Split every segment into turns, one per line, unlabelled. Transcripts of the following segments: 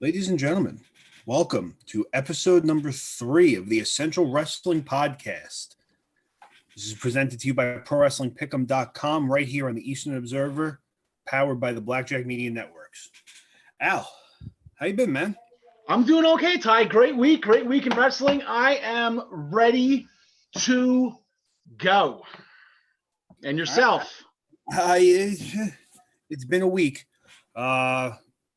Ladies and gentlemen, welcome to episode number 3 of the Essential Wrestling Podcast. This is presented to you by ProWrestlingPick'em.com right here on the Eastern Observer, powered by the Blackjack Media Networks. Al, how you been, man?
I'm doing okay, Ty. Great week in wrestling. I am ready to go. And yourself?
It's been a week.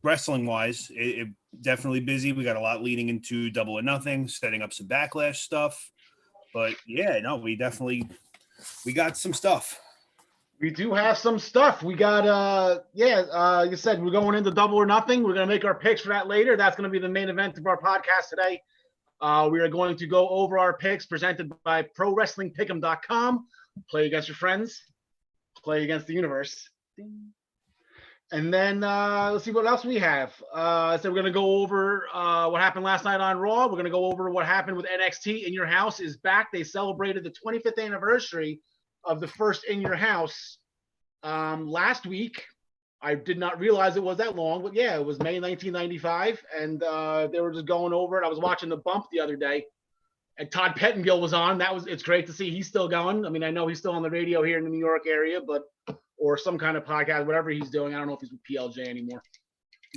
Wrestling-wise, it definitely busy. We got a lot leading into Double or Nothing, setting up some Backlash stuff. But yeah, no, we got some stuff.
We do have some stuff. We got, like you said, we're going into Double or Nothing. We're going to make our picks for that later. That's going to be the main event of our podcast today. We are going to go over our picks presented by ProWrestlingPick'em.com. Play against your friends. Play against the universe. And then let's see what else we have. So we're going to go over what happened last night on Raw. We're going to go over what happened with NXT. In Your House is back. They celebrated the 25th anniversary of the first In Your House last week. I did not realize it was that long, but yeah, it was May 1995, and they were just going over it. I was watching The Bump the other day, and Todd Pettengill was on. It's great to see he's still going. I mean, I know he's still on the radio here in the New York area, or some kind of podcast, whatever he's doing. I don't know if he's with PLJ anymore.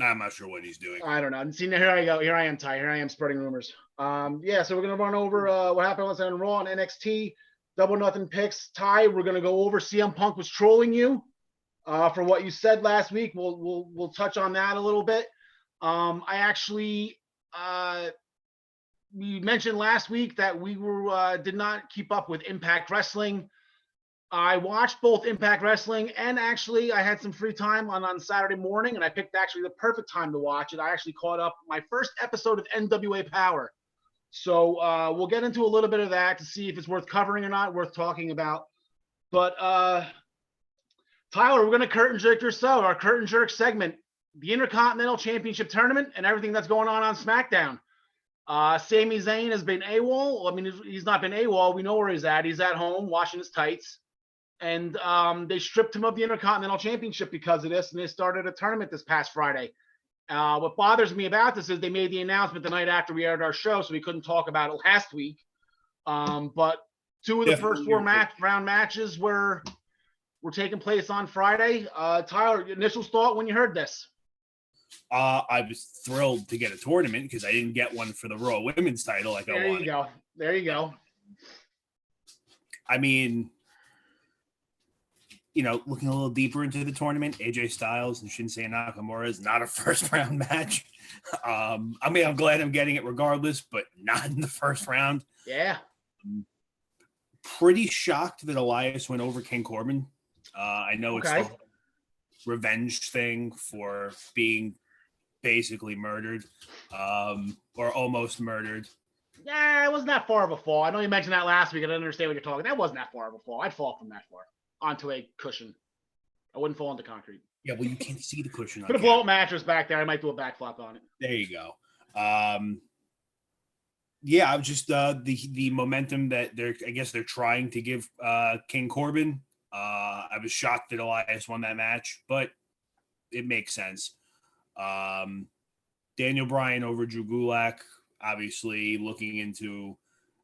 I'm not sure what he's doing.
I don't know. See, here I go. Here I am, Ty. Here I am spreading rumors. So we're going to run over what happened last night on Raw and NXT. Double Nothing picks. Ty, we're going to go over CM Punk was trolling you for what you said last week. We'll touch on that a little bit. We mentioned last week that we did not keep up with Impact Wrestling. I watched both Impact Wrestling and actually I had some free time on Saturday morning, and I picked actually the perfect time to watch it. I actually caught up my first episode of NWA Power. So we'll get into a little bit of that to see if it's worth covering or not, worth talking about. But Tyler, we're going to curtain jerk yourself, our curtain jerk segment, the Intercontinental Championship Tournament and everything that's going on SmackDown. Sami Zayn has been AWOL. I mean, he's not been AWOL. We know where he's at. He's at home washing his tights. And they stripped him of the Intercontinental Championship because of this, and they started a tournament this past Friday. What bothers me about this is they made the announcement the night after we aired our show, so we couldn't talk about it last week. But two of the first 4 round matches were taking place on Friday. Tyler, your initial thought when you heard this?
I was thrilled to get a tournament because I didn't get one for the Raw Women's title like I wanted.
There you go.
I mean, looking a little deeper into the tournament, AJ Styles and Shinsuke Nakamura is not a first round match. I'm glad I'm getting it regardless, but not in the first round.
Yeah.
Pretty shocked that Elias went over King Corbin. I know it's the revenge thing for being basically murdered, or almost murdered.
Yeah, it wasn't that far of a fall. I know you mentioned that last week. I didn't understand what you're talking. That wasn't that far of a fall. I'd fall from that far onto a cushion. I wouldn't fall into concrete.
Yeah, well, you can't see the cushion.
Put a blow-up mattress back there. I might do a backflip on it.
There you go. I'm just the momentum that they're trying to give King Corbin. I was shocked that Elias won that match, but it makes sense. Daniel Bryan over Drew Gulak. Obviously, looking into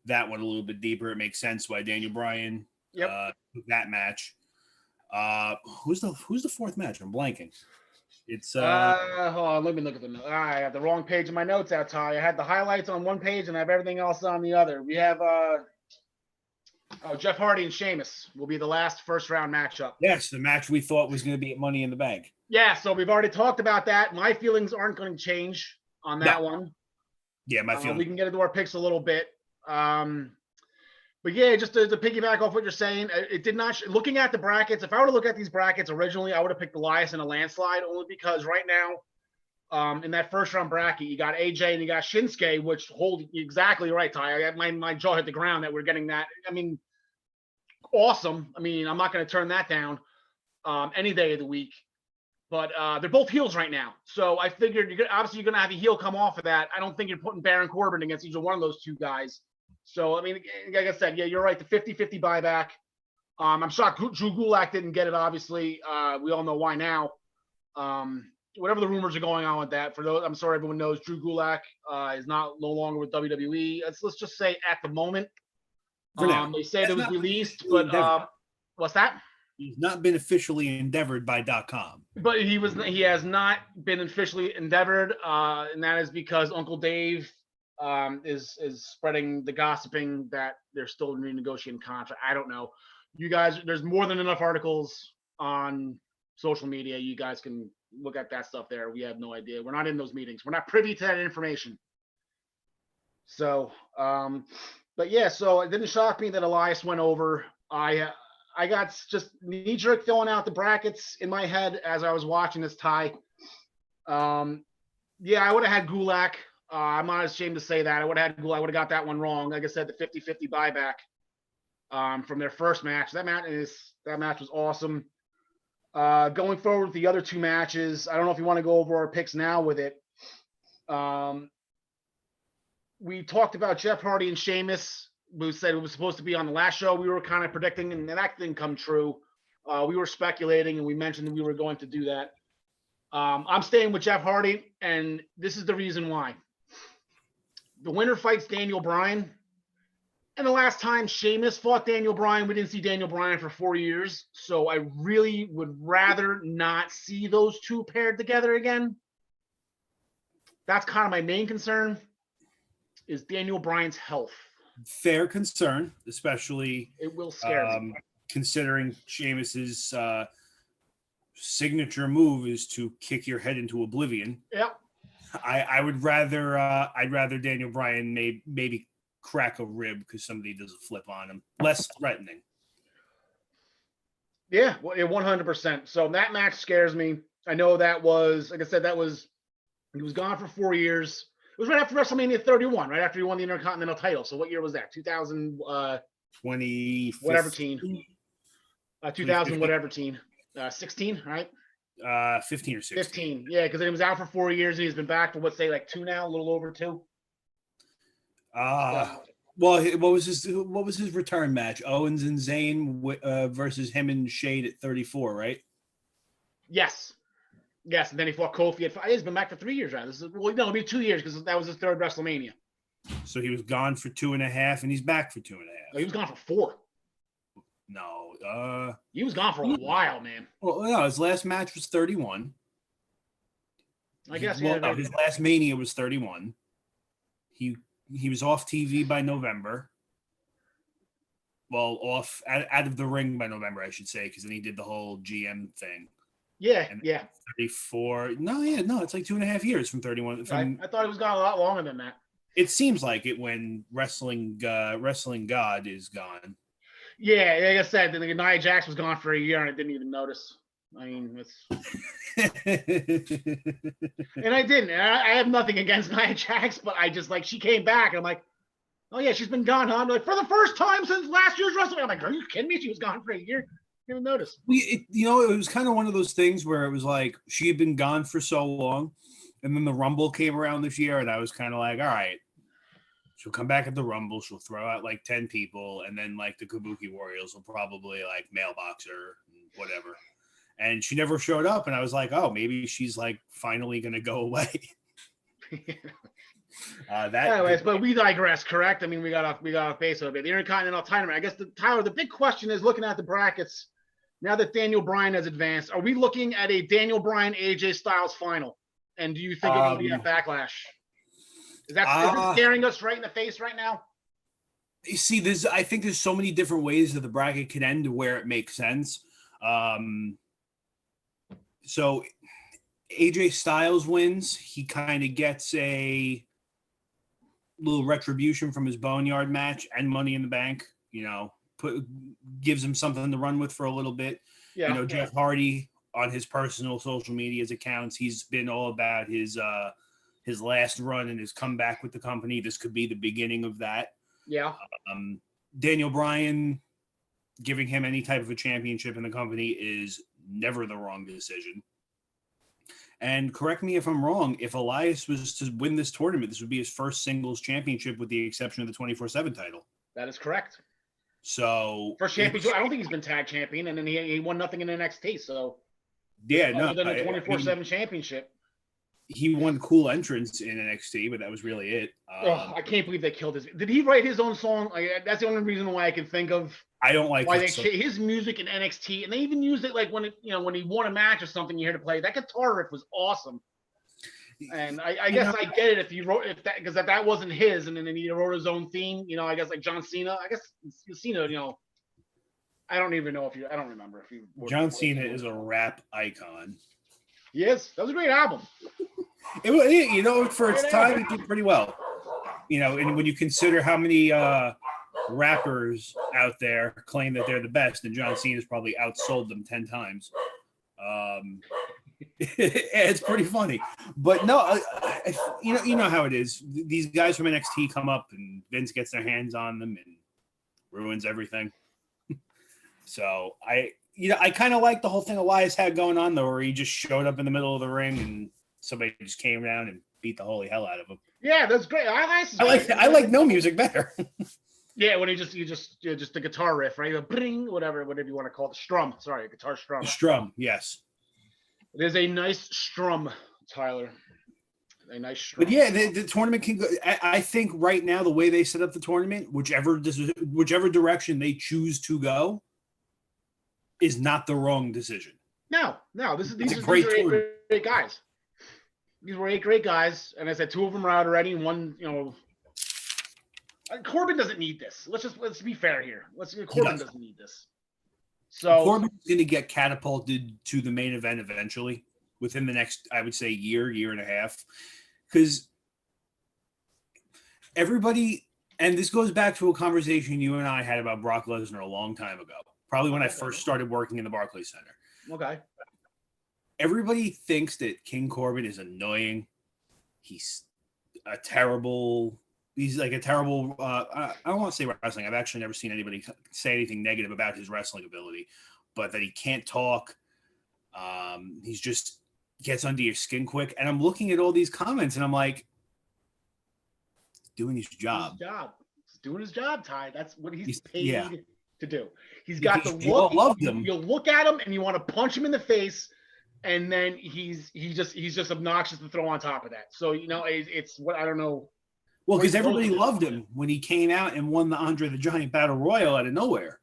that one a little bit deeper, it makes sense why Daniel Bryan took that match. Who's the fourth match? I'm blanking. It's
hold on, let me look at the notes. I have the wrong page of my notes out, Ty. I had the highlights on one page and I have everything else on the other. We have Jeff Hardy and Sheamus will be the last first round matchup.
Yes, the match we thought was going to be at Money in the Bank.
Yeah, so we've already talked about that. My feelings aren't going to change on that one.
Yeah, my feelings.
We can get into our picks a little bit. But yeah, just to piggyback off what you're saying, it did not. Looking at the brackets, if I were to look at these brackets originally, I would have picked Elias in a landslide, only because right now, in that first round bracket, you got AJ and you got Shinsuke, which hold exactly right, Ty. My jaw hit the ground that we're getting that. I mean, awesome. I mean, I'm not going to turn that down any day of the week. But they're both heels right now. So I figured you're going to have a heel come off of that. I don't think you're putting Baron Corbin against either one of those two guys. So, I mean, like I said, yeah, you're right. The 50-50 buyback. I'm shocked Drew Gulak didn't get it, obviously. We all know why now. whatever the rumors are going on with that. For those, I'm sorry, everyone knows Drew Gulak is no longer with WWE. Let's just say at the moment.
For now.
They said it was released, but what's that?
He's not been officially endeavored by .com.
But he has not been officially endeavored, and that is because Uncle Dave is spreading the gossiping that they're still renegotiating contract. I don't know. You guys, there's more than enough articles on social media. You guys can look at that stuff there. We have no idea. We're not in those meetings. We're not privy to that information. So, but yeah, so it didn't shock me that Elias went over. I got just knee-jerk filling out the brackets in my head as I was watching this tie. Yeah, I would have had Gulak. I'm not ashamed to say that. I would have had Gulak. I would have got that one wrong. Like I said, the 50-50 buyback from their first match. That match was awesome. Going forward with the other two matches, I don't know if you want to go over our picks now with it. We talked about Jeff Hardy and Sheamus. We said it was supposed to be on the last show. We were kind of predicting, and that didn't come true. We were speculating, and we mentioned that we were going to do that. I'm staying with Jeff Hardy, and this is the reason why. The winner fights Daniel Bryan. And the last time Sheamus fought Daniel Bryan, we didn't see Daniel Bryan for 4 years. So I really would rather not see those two paired together again. That's kind of my main concern, is Daniel Bryan's health.
Fair concern, especially
it will scare me.
Considering Sheamus's signature move is to kick your head into oblivion.
Yep.
I'd rather Daniel Bryan maybe crack a rib because somebody does a flip on him. Less threatening.
Yeah, 100%. So that match scares me. I know that was, like I said, he was gone for 4 years. It was right after WrestleMania 31, right after he won the Intercontinental title. So what year was that?
20
whatever teen. 2000 whatever teen. 16, right?
15 or 16.
15. Yeah, because he was out for 4 years and he's been back for like 2 now, a little over 2.
Well, what was his return match? Owens and Zayn versus him and Shade at 34, right?
Yes, and then he fought Kofi. He's been back for 3 years, right? It'll be 2 years because that was his third WrestleMania.
So he was gone for 2.5, and he's back for 2.5.
No, he was gone for 4.
No,
he was gone for a while, man.
Well, no, his last match was 31.
I guess.
His last Mania was 31. He was off TV by November. Well, out of the ring by November, I should say, because then he did the whole GM thing.
Yeah.
34. No, it's like 2.5 years from 31.
I thought he was gone a lot longer than that.
It seems like it when wrestling God is gone.
Yeah, like I said, the Nia Jax was gone for a year and I didn't even notice. I mean, and I didn't. I have nothing against Nia Jax, but I just she came back and I'm like, oh yeah, she's been gone, huh? I'm like, for the first time since last year's WrestleMania. I'm like, are you kidding me? She was gone for a year. Didn't even notice.
It was kind of one of those things where it was like she had been gone for so long, and then the Rumble came around this year, and I was kind of like, all right, she'll come back at the Rumble, she'll throw out like 10 people, and then like the Kabuki Warriors will probably like mailbox her, whatever. And she never showed up, and I was like, oh, maybe she's like finally gonna go away.
Anyways, but we digress, correct? I mean, we got off base a bit. The Intercontinental Tournament. I guess the big question is, looking at the brackets now that Daniel Bryan has advanced, are we looking at a Daniel Bryan AJ Styles final? And do you think it will be a Backlash? Is this staring us right in the face right now?
You see, I think there's so many different ways that the bracket can end to where it makes sense. So AJ Styles wins. He kind of gets a little retribution from his Boneyard match and Money in the Bank. Gives him something to run with for a little bit. Yeah. Jeff Hardy on his personal social media's accounts, he's been all about his last run and his comeback with the company. This could be the beginning of that.
Yeah.
Daniel Bryan, giving him any type of a championship in the company is never the wrong decision. And correct me if I'm wrong, if Elias was to win this tournament, this would be his first singles championship with the exception of the 24/7 title.
That is correct.
So
first championship. I don't think he's been tag champion, and then he won nothing in NXT. So
yeah,
other than the 24/7 championship.
he won cool entrance in NXT, but that was really it.
I can't believe they killed his. Did he write his own song? That's the only reason why I can think of.
I don't like
why his music in NXT, and they even used it like when when he won a match or something. You hear to play that guitar riff was awesome. And I guess I get it if that wasn't his, and then he wrote his own theme. I guess like John Cena. I guess Cena. I don't even know I don't remember if he.
John Cena is a rap icon.
Yes, that was a great album.
For its time, it did pretty well. And when you consider how many rappers out there claim that they're the best, and John Cena's probably outsold them 10 times. It's pretty funny. But no, you know how it is. These guys from NXT come up, and Vince gets their hands on them and ruins everything. So I kind of like the whole thing Elias had going on, though, where he just showed up in the middle of the ring and somebody just came around and beat the holy hell out of him.
Yeah, that's great.
I like no music better.
Yeah, when just the guitar riff, right? The bring, whatever you want to call it, the strum. Sorry, guitar strum.
The strum, yes.
It is a nice strum, Tyler. A nice strum.
But yeah, the tournament can go. I think right now the way they set up the tournament, whichever direction they choose to go, is not the wrong decision.
No, these are great guys. These were 8 great guys, and I said 2 of them are out already, and one, Corbin doesn't need this. Let's be fair here. Corbin doesn't need this. So
Corbin's going to get catapulted to the main event eventually within the next, I would say, year and a half, because everybody, and this goes back to a conversation you and I had about Brock Lesnar a long time ago. Probably when I first started working in the Barclays Center. Okay. Everybody thinks that King Corbin is annoying. He's like a terrible, I don't want to say wrestling. I've actually never seen anybody say anything negative about his wrestling ability, but that he can't talk. He's just gets under your skin quick. And I'm looking at all these comments and I'm like, doing his job.
He's doing his job, Ty. That's what he's paid.
Yeah.
To do. He's got the look. You'll look at him and you want to punch him in the face, and then he's just obnoxious to throw on top of that. So it's what I don't know.
Well, because everybody loved him when he came out and won the Andre the Giant Battle Royal out of nowhere.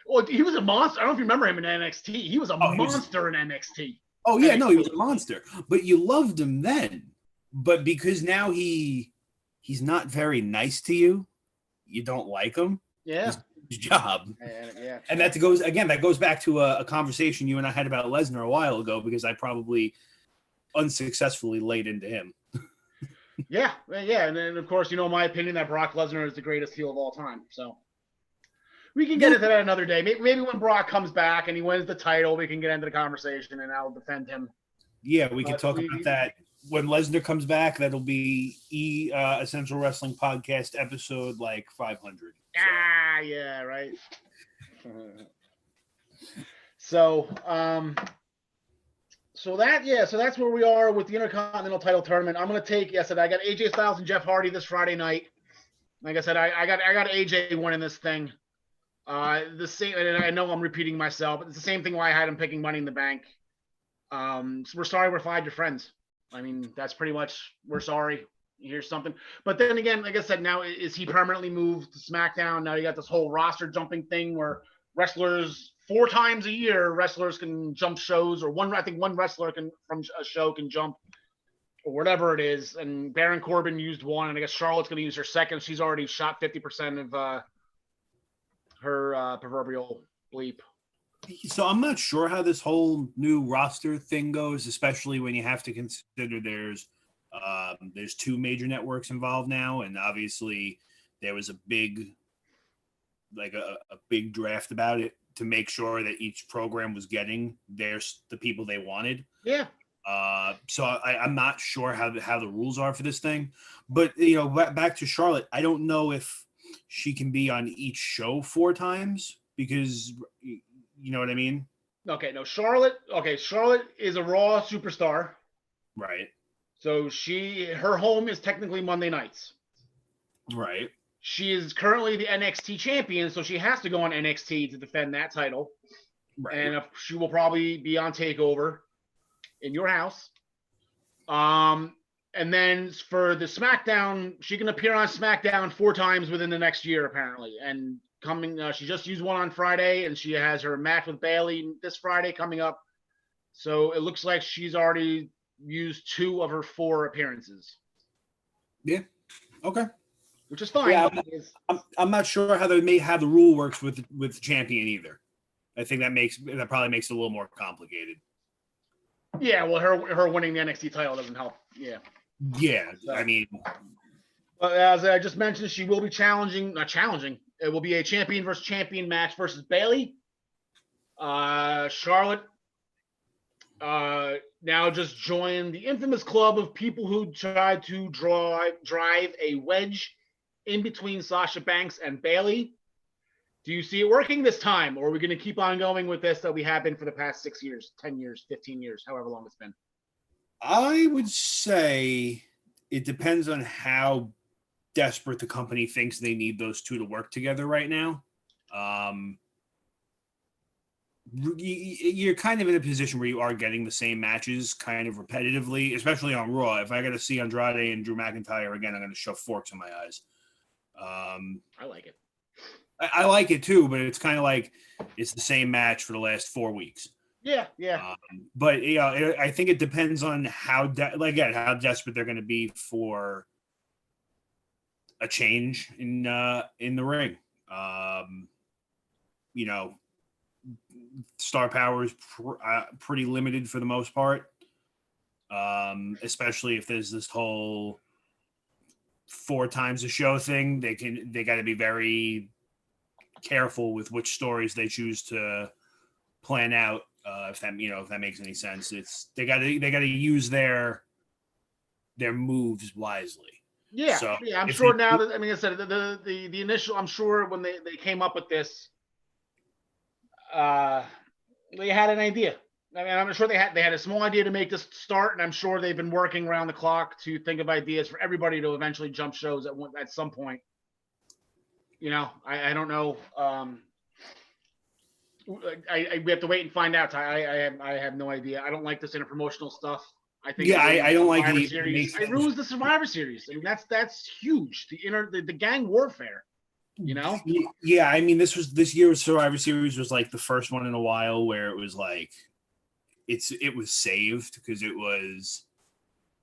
Well, he was a monster. I don't know if you remember him in NXT. He was a monster in NXT.
Oh yeah, no, he was a monster. But you loved him then. But because now he's not very nice to you, you don't like him.
Yeah.
His job.
Yeah.
And that goes back to a conversation you and I had about Lesnar a while ago, because I probably unsuccessfully laid into him.
Yeah. And then of course, my opinion that Brock Lesnar is the greatest heel of all time. So we can get into that another day. Maybe when Brock comes back and he wins the title, we can get into the conversation and I'll defend him.
Yeah, we can talk about that. When Lesnar comes back, that'll be Essential Wrestling Podcast episode 500.
So. Yeah, right. So that's where we are with the Intercontinental title tournament. I'm going to take, I got AJ Styles and Jeff Hardy this Friday night. Like I said, I got AJ winning this thing. The same, and I know I'm repeating myself, but it's the same thing why I had him picking Money in the Bank. So we're sorry we're fired your friends. I mean, that's pretty much, we're sorry. Here's something. But then again, like I said, now is he permanently moved to SmackDown? Now you got this whole roster jumping thing where wrestlers 4 times a year, wrestlers can jump shows, or one wrestler from a show can jump, or whatever it is. And Baron Corbin used one, and I guess Charlotte's going to use her second. She's already shot 50% of her proverbial bleep.
So I'm not sure how this whole new roster thing goes, especially when you have to consider there's 2 major networks involved now, and obviously there was a big draft about it to make sure that each program was getting the people they wanted.
Yeah.
So I'm not sure how the rules are for this thing, but back to Charlotte, I don't know if she can be on each show 4 times, because you know what I mean?
Okay, no, Charlotte is a Raw superstar.
Right.
So her home is technically Monday nights.
Right.
She is currently the NXT champion, so she has to go on NXT to defend that title. Right. And she will probably be on TakeOver in your house. And then for the SmackDown, she can appear on SmackDown 4 times within the next year, apparently. And she just used one on Friday, and she has her match with Bayley this Friday coming up. So it looks like she's already used 2 of her 4 appearances.
Yeah. Okay.
Which is fine.
Yeah, I'm not sure how the rule works with the champion either. I think that probably makes it a little more complicated.
Yeah, well, her winning the NXT title doesn't help. Yeah.
Yeah,
So,
I mean,
but as I just mentioned, she will be not challenging. It will be a champion versus champion match versus Bayley. Charlotte now just joined the infamous club of people who tried to drive a wedge in between Sasha Banks and Bayley. Do you see it working this time, or are we going to keep on going with this that we have been for the past 6 years, 10 years, 15 years, however long it's been?
I would say it depends on how desperate the company thinks they need those 2 to work together right now. You're kind of in a position where you are getting the same matches kind of repetitively, especially on Raw. If I got to see Andrade and Drew McIntyre again, I'm going to shove forks in my eyes.
I like it.
I like it too, but it's kind of like it's the same match for the last 4 weeks.
Yeah.
But I think it depends on how desperate they're going to be for a change in the ring. Star power is pretty limited for the most part, especially if there's this whole 4 times a show thing. They got to be very careful with which stories they choose to plan out. If that makes any sense, they got to use their moves wisely.
Yeah,
so
I'm sure now that I said the initial. I'm sure when they came up with this, they had an idea. I'm sure they had a small idea to make this start, and I'm sure they've been working around the clock to think of ideas for everybody to eventually jump shows at some point. I don't know. We have to wait and find out. I have no idea. I don't like this interpromotional stuff. I think
I don't like
the series. It ruins the Survivor Series. That's huge. The gang warfare.
Yeah, this year's Survivor Series was like the first one in a while where it was like it was saved because it was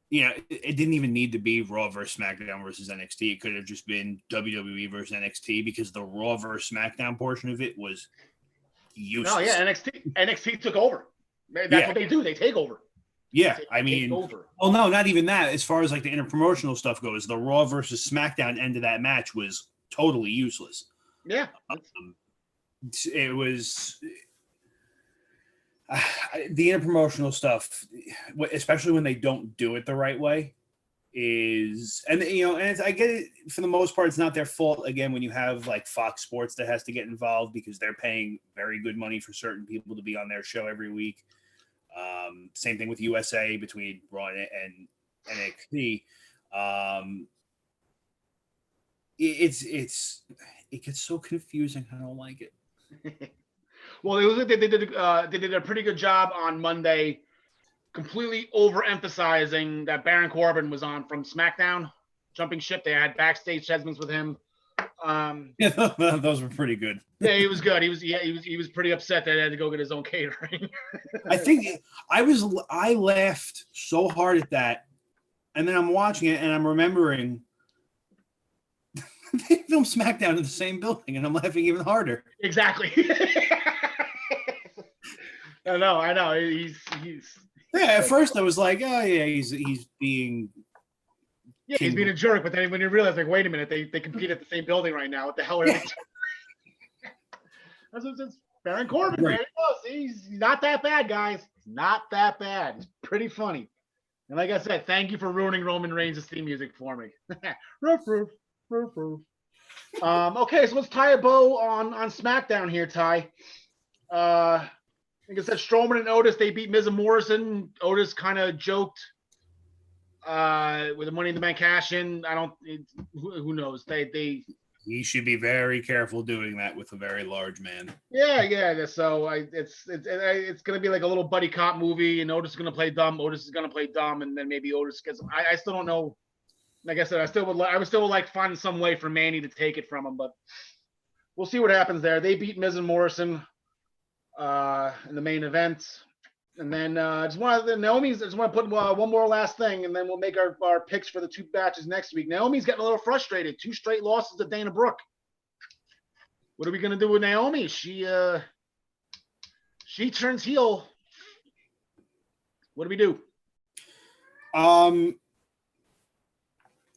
it didn't even need to be Raw versus SmackDown versus NXT. It could have just been WWE versus NXT because the Raw versus SmackDown portion of it was useless.
No, yeah, NXT took over. That's what they do. They take over.
Yeah, well, no, not even that. As far as like the interpromotional stuff goes, the Raw versus SmackDown end of that match was totally useless.
Yeah,
it was the interpromotional stuff, especially when they don't do it the right way, and I get it for the most part. It's not their fault. Again, when you have like Fox Sports that has to get involved because they're paying very good money for certain people to be on their show every week. Same thing with USA between Raw and NXT. It gets so confusing. I don't like it.
Well, they did a pretty good job on Monday, completely overemphasizing that Baron Corbin was on from SmackDown, jumping ship. They had backstage segments with him.
Those were pretty good.
Yeah, he was good. He was pretty upset that he had to go get his own catering.
I think I laughed so hard at that, and then I'm watching it and I'm remembering they filmed SmackDown in the same building, and I'm laughing even harder.
Exactly. I know. He's
at first I was like, oh yeah, he's being
he's being a jerk, but then when you realize, like, wait a minute, they compete at the same building right now. What the hell are they? That's Baron Corbin. Right? See, he's not that bad, guys. Not that bad. It's pretty funny. And like I said, thank you for ruining Roman Reigns' theme music for me. Roof, roof, roof, roof. Okay, so let's tie a bow on SmackDown here, Ty. Like I said, Strowman and Otis, they beat Miz and Morrison. Otis kind of joked with the Money in the Bank cash in. Who knows? They
He should be very careful doing that with a very large man.
Yeah. So it's gonna be like a little buddy cop movie, and Otis is gonna play dumb. And then maybe Otis gets. I still don't know. Like I said, I would still like find some way for Manny to take it from him, but we'll see what happens there. They beat Miz and Morrison in the main event. And then Naomi's. I just want to put one more last thing, and then we'll make our picks for the 2 matches next week. Naomi's getting a little frustrated. 2 straight losses to Dana Brooke. What are we gonna do with Naomi? She turns heel. What do we do?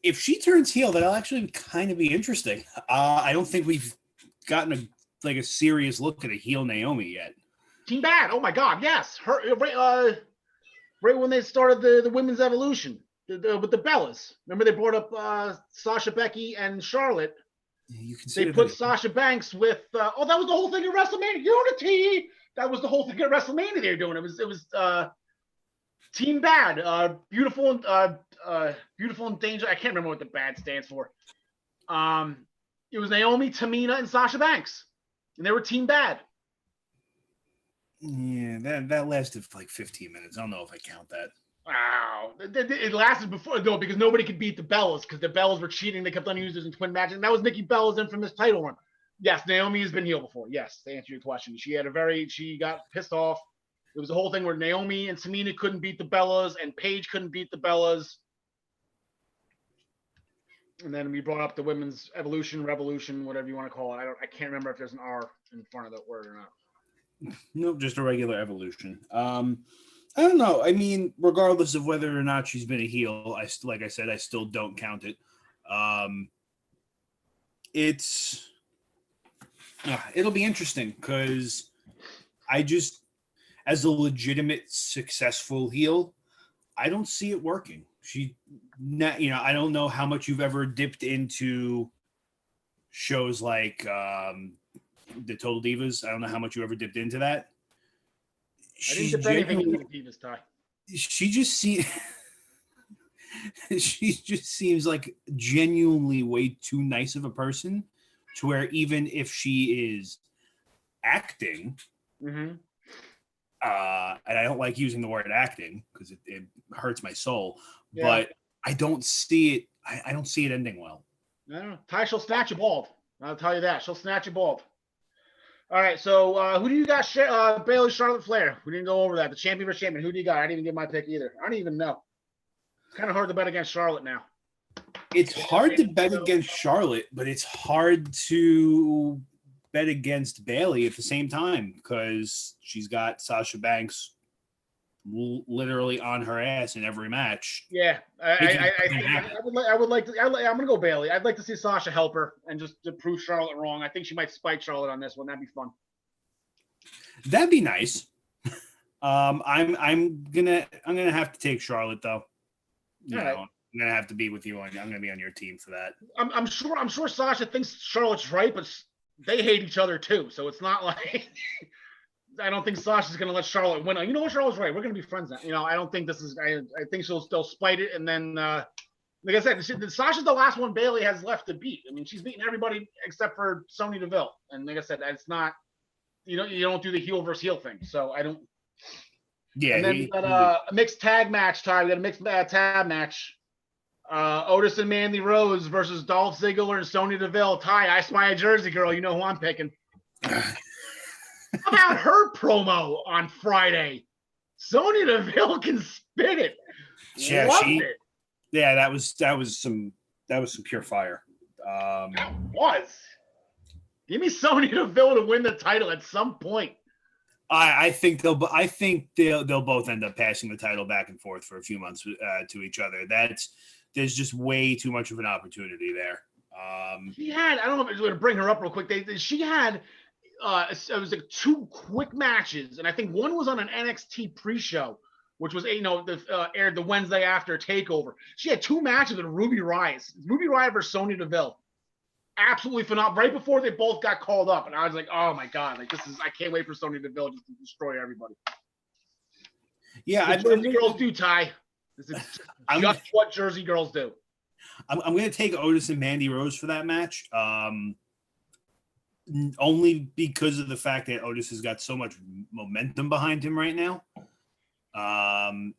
If she turns heel, that'll actually kind of be interesting. I don't think we've gotten a serious look at a heel Naomi yet.
Team Bad. Oh my God, yes. Her right when they started the women's evolution with the Bellas. Remember they brought up Sasha, Becky, and Charlotte. They put Sasha Banks with that was the whole thing at WrestleMania. Unity. That was the whole thing at WrestleMania they were doing. It was Team Bad. Beautiful and Danger. I can't remember what the bad stands for. It was Naomi, Tamina, and Sasha Banks, and they were Team Bad.
Yeah, that lasted for like 15 minutes. I don't know if I count that.
Wow. It lasted before, though, because nobody could beat the Bellas because the Bellas were cheating. They kept on using this in twin matches. And that was Nikki Bella's infamous title run. Yes, Naomi has been heel before. Yes, to answer your question. She got pissed off. It was the whole thing where Naomi and Tamina couldn't beat the Bellas and Paige couldn't beat the Bellas. And then we brought up the women's evolution, revolution, whatever you want to call it. I can't remember if there's an R in front of that word or not.
Nope, just a regular evolution. I don't know. I mean, regardless of whether or not she's been a heel, like I said, I still don't count it. It'll be interesting because as a legitimate successful heel, I don't see it working. I don't know how much you've ever dipped into shows like the Total Divas. I don't know how much you ever dipped into that.
I didn't dip anything into the Divas, Ty.
She just seems like genuinely way too nice of a person to where even if she is acting, and I don't like using the word acting because it hurts my soul, but I don't see it. I don't see it ending well.
I don't know. Ty, she'll snatch you bald. I'll tell you that. She'll snatch you bald. All right, so who do you got? Bayley, Charlotte Flair. We didn't go over that. The champion versus champion. Who do you got? I didn't even get my pick either. I don't even know. It's kind of hard to bet against Charlotte now.
It's hard to bet against Charlotte, but it's hard to bet against Bayley at the same time because she's got Sasha Banks literally on her ass in every match.
Yeah, I would like to. I'm gonna go Bayley. I'd like to see Sasha help her and just to prove Charlotte wrong. I think she might spike Charlotte on this one. That'd be fun.
That'd be nice. I'm gonna have to take Charlotte though. I'm gonna have to be with you. I'm gonna be on your team for that.
I'm sure Sasha thinks Charlotte's right, but they hate each other too. So it's not like. I don't think Sasha's going to let Charlotte win. You know what? Charlotte's right. We're going to be friends now. I don't think this is. I think she'll still spite it, and then, like I said, Sasha's the last one Bayley has left to beat. I mean, she's beaten everybody except for Sonya Deville, and like I said, it's not. You don't do the heel versus heel thing. So I don't.
Yeah.
And then we got a mixed tag match. Ty, we got a mixed tag match. Otis and Mandy Rose versus Dolph Ziggler and Sonya Deville. Ty, I spy a Jersey girl. You know who I'm picking. How about her promo on Friday? Sonya Deville can spit it.
Yeah,
Loved it.
Yeah, that was some pure fire.
That was. Give me Sonya Deville to win the title at some point.
I think they'll both end up passing the title back and forth for a few months to each other. There's just way too much of an opportunity there.
She had. I don't know if I'm going to bring her up real quick. She had. It was like 2 quick matches, and I think one was on an NXT pre-show, which was aired the Wednesday after Takeover. She had 2 matches with Ruby Riott versus Sonya Deville. Absolutely phenomenal. Right before they both got called up, and I was like, "Oh my god! I can't wait for Sonya Deville just to destroy everybody."
Yeah,
Jersey girls do, Ty. This is just what Jersey girls do.
I'm going to take Otis and Mandy Rose for that match. Only because of the fact that Otis has got so much momentum behind him right now.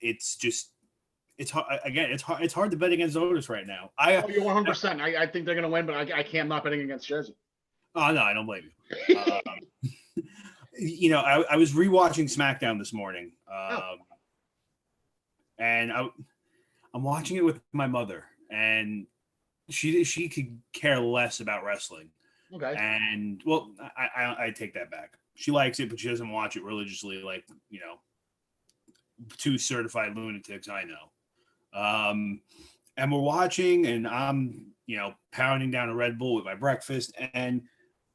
It's hard. Again, it's hard to bet against Otis right now.
You're 100%. I think they're going to win, but I can't not betting against Jersey.
Oh no, I don't blame you. I was rewatching SmackDown this morning, and I'm watching it with my mother, and she could care less about wrestling.
Okay.
And well, I take that back. She likes it, but she doesn't watch it religiously, like two certified lunatics I know. And we're watching, and I'm pounding down a Red Bull with my breakfast, and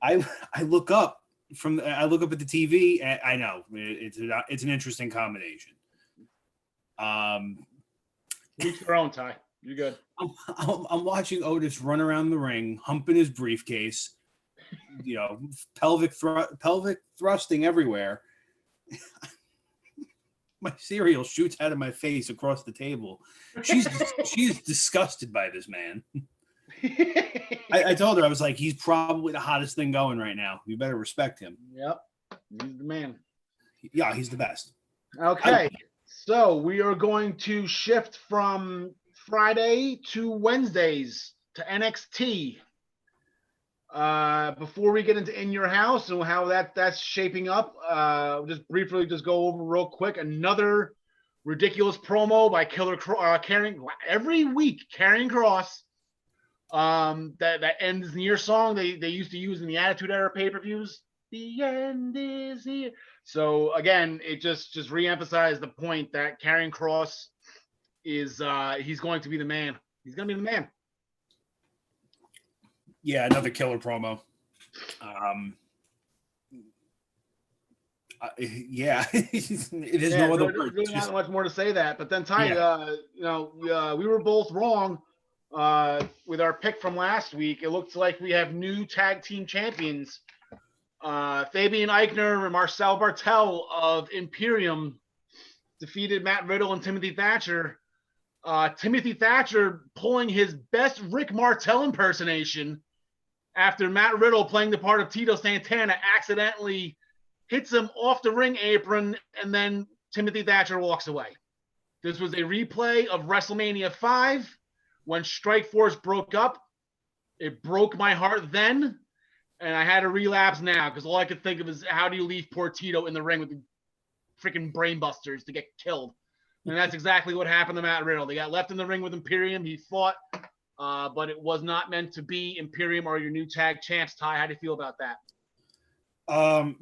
I look up at the TV, and I know it's an interesting combination.
Each their own, Ty. You're good.
I'm watching Otis run around the ring, humping his briefcase, pelvic thrusting everywhere. My cereal shoots out of my face across the table. She's disgusted by this man. I told her, I was like, he's probably the hottest thing going right now. You better respect him.
Yep. He's the man.
Yeah, he's the best.
Okay. So we are going to shift from Friday to Wednesdays to NXT. Before we get into In Your House and how that's shaping up, just briefly go over real quick another ridiculous promo by every week Karrion Kross. That ends near song they used to use in the Attitude Era pay-per-views. The end is here. So again, it just reemphasized the point that Karrion Kross is he's going to be the man. He's going to be the man.
Yeah, another killer promo. Yeah, it is no other word.
Really not much more to say that. But then Ty, we were both wrong with our pick from last week. It looks like we have new tag team champions. Fabian Eichner and Marcel Bartel of Imperium defeated Matt Riddle and Timothy Thatcher. Timothy Thatcher pulling his best Rick Martel impersonation after Matt Riddle, playing the part of Tito Santana, accidentally hits him off the ring apron, and then Timothy Thatcher walks away. This was a replay of WrestleMania 5 when Strikeforce broke up. It broke my heart then, and I had a relapse now because all I could think of is how do you leave poor Tito in the ring with the freaking brainbusters to get killed? And that's exactly what happened to Matt Riddle. They got left in the ring with Imperium. He fought, but it was not meant to be. Imperium are your new tag champs. Ty, how do you feel about that?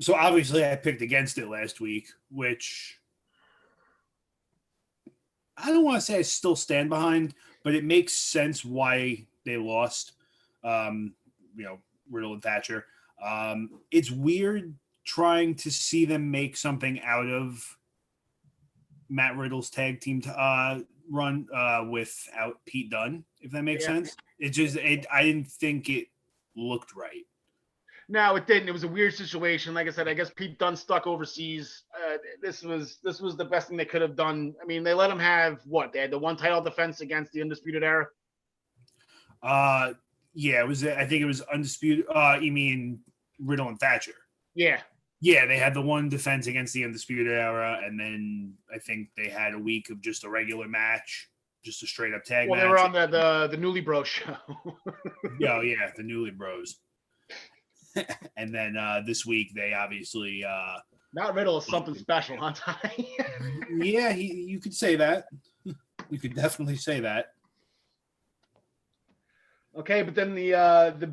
So obviously I picked against it last week, which I don't want to say I still stand behind, but it makes sense why they lost. Riddle and Thatcher. It's weird trying to see them make something out of Matt Riddle's tag team run without Pete Dunne, if that makes sense. I didn't think it looked right.
No, it didn't. It was a weird situation. Like I said, I guess Pete Dunne stuck overseas. This was the best thing they could have done. I mean, they let him have what? They had the one title defense against the Undisputed Era.
Yeah, it was. I think it was Undisputed. You mean Riddle and Thatcher?
Yeah.
Yeah, they had the one defense against the Undisputed Era, and then I think they had a week of just a regular match, just a straight up tag match.
Well, they were on the Newly Bros show.
yeah, the Newly Bros. And then this week they obviously
Matt Riddle is something special, huh, Ty?
Yeah, you could say that. You could definitely say that.
Okay, but then the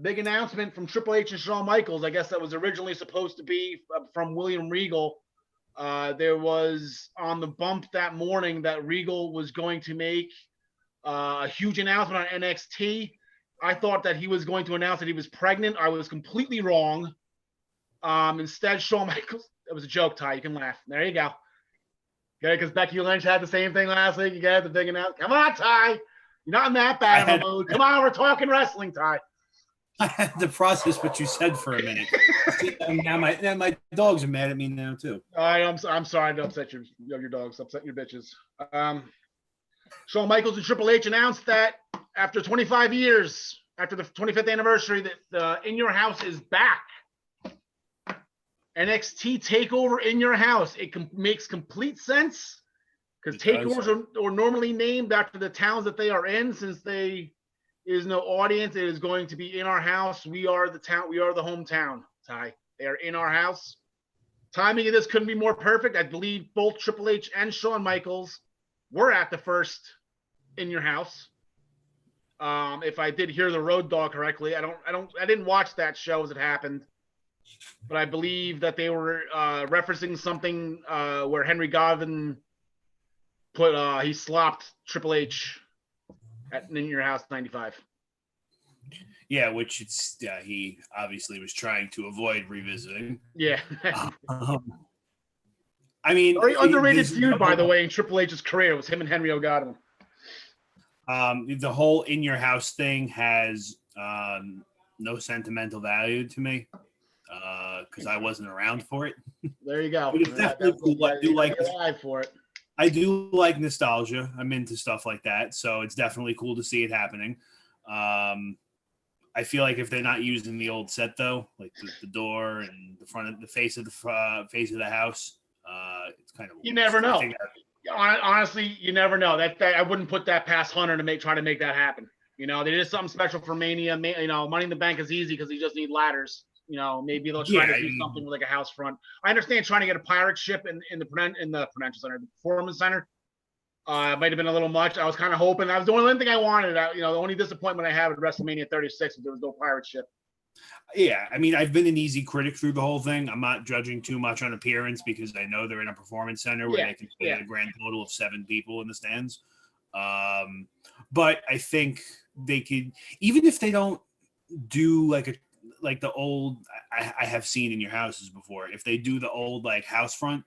big announcement from Triple H and Shawn Michaels, I guess that was originally supposed to be from William Regal. There was on the bump that morning that Regal was going to make a huge announcement on NXT. I thought that he was going to announce that he was pregnant. I was completely wrong. Instead, Shawn Michaels, it was a joke, Ty. You can laugh. There you go. Okay, because Becky Lynch had the same thing last week. You got the big announcement. Come on, Ty. You're not in that bad of a mood. Come on, we're talking wrestling, Ty.
I had to process what you said for a minute. now my dogs are mad at me now too.
I'm sorry to upset your dogs, upset your bitches. Shawn Michaels and Triple H announced that after 25 years, after the 25th anniversary, that the In Your House is back. NXT TakeOver In Your House. It makes complete sense because takeovers are normally named after the towns that they are in. Since they is no audience, it is going to be in our house. We are the town. We are the hometown. Ty, they are in our house. Timing of this couldn't be more perfect. I believe both Triple H and Shawn Michaels were at the first In Your House. If I did hear the Road Dogg correctly, I didn't watch that show as it happened, but I believe that they were referencing something where Henry Godwinn he slopped Triple H at In Your House 95.
Yeah, which he obviously was trying to avoid revisiting.
Yeah.
I mean,
very underrated feud, by the way, in Triple H's career was him and Henry Godwinn.
The whole In Your House thing has no sentimental value to me because I wasn't around for it.
There you go.
I do like nostalgia. I'm into stuff like that, so it's definitely cool to see it happening. I feel like if they're not using the old set though, like the door and the face of the house, it's kind of
you never know. Honestly, you never know. That I wouldn't put that past Hunter to try to make that happen. You know, they did something special for Mania. You know, Money in the Bank is easy because you just need ladders. You know, maybe they'll try to do something with like a house front. I understand trying to get a pirate ship in the Prudential Center, the Performance Center. It might have been a little much. I was kind of hoping. That was the only thing I wanted. The only disappointment I had with WrestleMania 36 was there was no pirate ship.
Yeah, I mean, I've been an easy critic through the whole thing. I'm not judging too much on appearance because I know they're in a performance center where they can fit a grand total of 7 people in the stands. But I think they could, even if they don't do like the old, I have seen In Your Houses before. If they do the old like house front,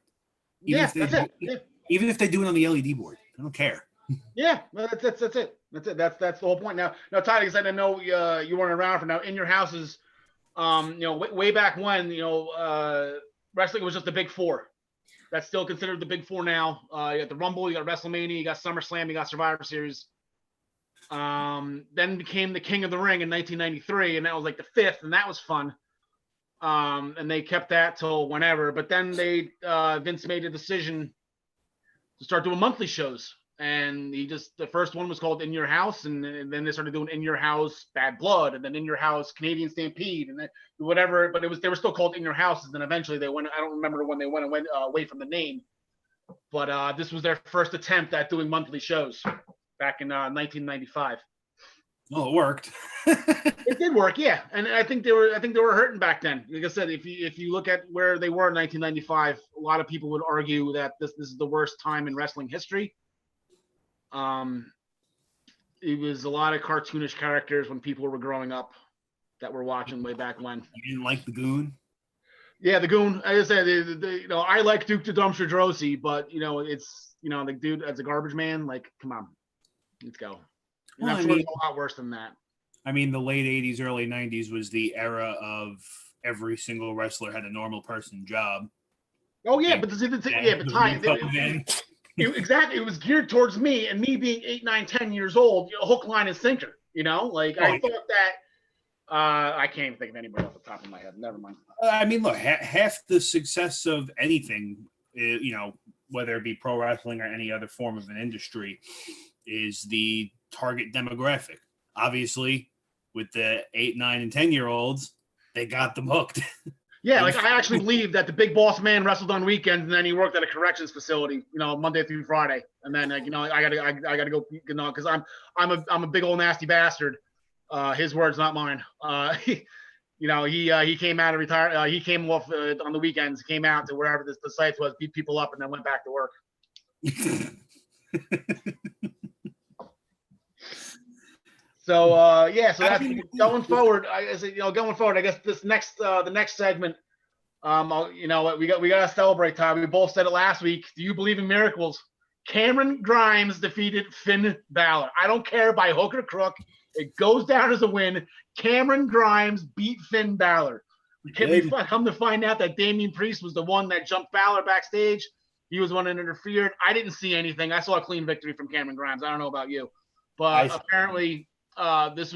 even if they do it on the LED board, I don't care.
Yeah, that's it. That's the whole point. Now, Ty, because I know you weren't around for now. In Your Houses, way back when, wrestling was just the big four. That's still considered the big four now. You got the Rumble, you got WrestleMania, you got SummerSlam, you got Survivor Series. Then became the King of the Ring in 1993, and that was like the 5th, and that was fun. And they kept that till whenever. But then Vince made a decision to start doing monthly shows. And the first one was called In Your House, and then they started doing In Your House Bad Blood, and then In Your House Canadian Stampede, and then whatever. But they were still called In Your Houses. And then eventually they went. I don't remember when they went away from the name. But this was their first attempt at doing monthly shows back in 1995.
Oh, it worked.
It did work, yeah. And I think they were hurting back then. Like I said, if you look at where they were in 1995, a lot of people would argue that this is the worst time in wrestling history. It was a lot of cartoonish characters when people were growing up that were watching way back when.
You didn't like the Goon?
Yeah, the Goon. Like I said, I like Duke the Dumpster Drosy, but it's the dude as a garbage man. Like, come on, let's go. And I'm sure it's a lot worse than that.
I mean, the late 80s, early 90s was the era of every single wrestler had a normal person job.
Oh yeah, but the time. Exactly, it was geared towards me, and me being 8, 9, 10 years old, hook, line, and sinker. I thought that. I can't even think of anybody off the top of my head. Never mind.
I mean, look, half the success of anything, whether it be pro wrestling or any other form of an industry, is the target demographic. Obviously, with the 8, 9, and 10-year-olds, they got them hooked.
Yeah, like I actually believe that the Big Boss Man wrestled on weekends, and then he worked at a corrections facility, Monday through Friday, and then I gotta go, because I'm a big old nasty bastard. His words, not mine. He came out of retire. He came off on the weekends, came out to wherever the site was, beat people up, and then went back to work. So that's going forward. I guess this the next segment, we got to celebrate, Ty. We both said it last week. Do you believe in miracles? Cameron Grimes defeated Finn Balor. I don't care by hook or crook. It goes down as a win. Cameron Grimes beat Finn Balor. We come to find out that Damian Priest was the one that jumped Balor backstage. He was one that interfered. I didn't see anything. I saw a clean victory from Cameron Grimes. I don't know about you, but apparently this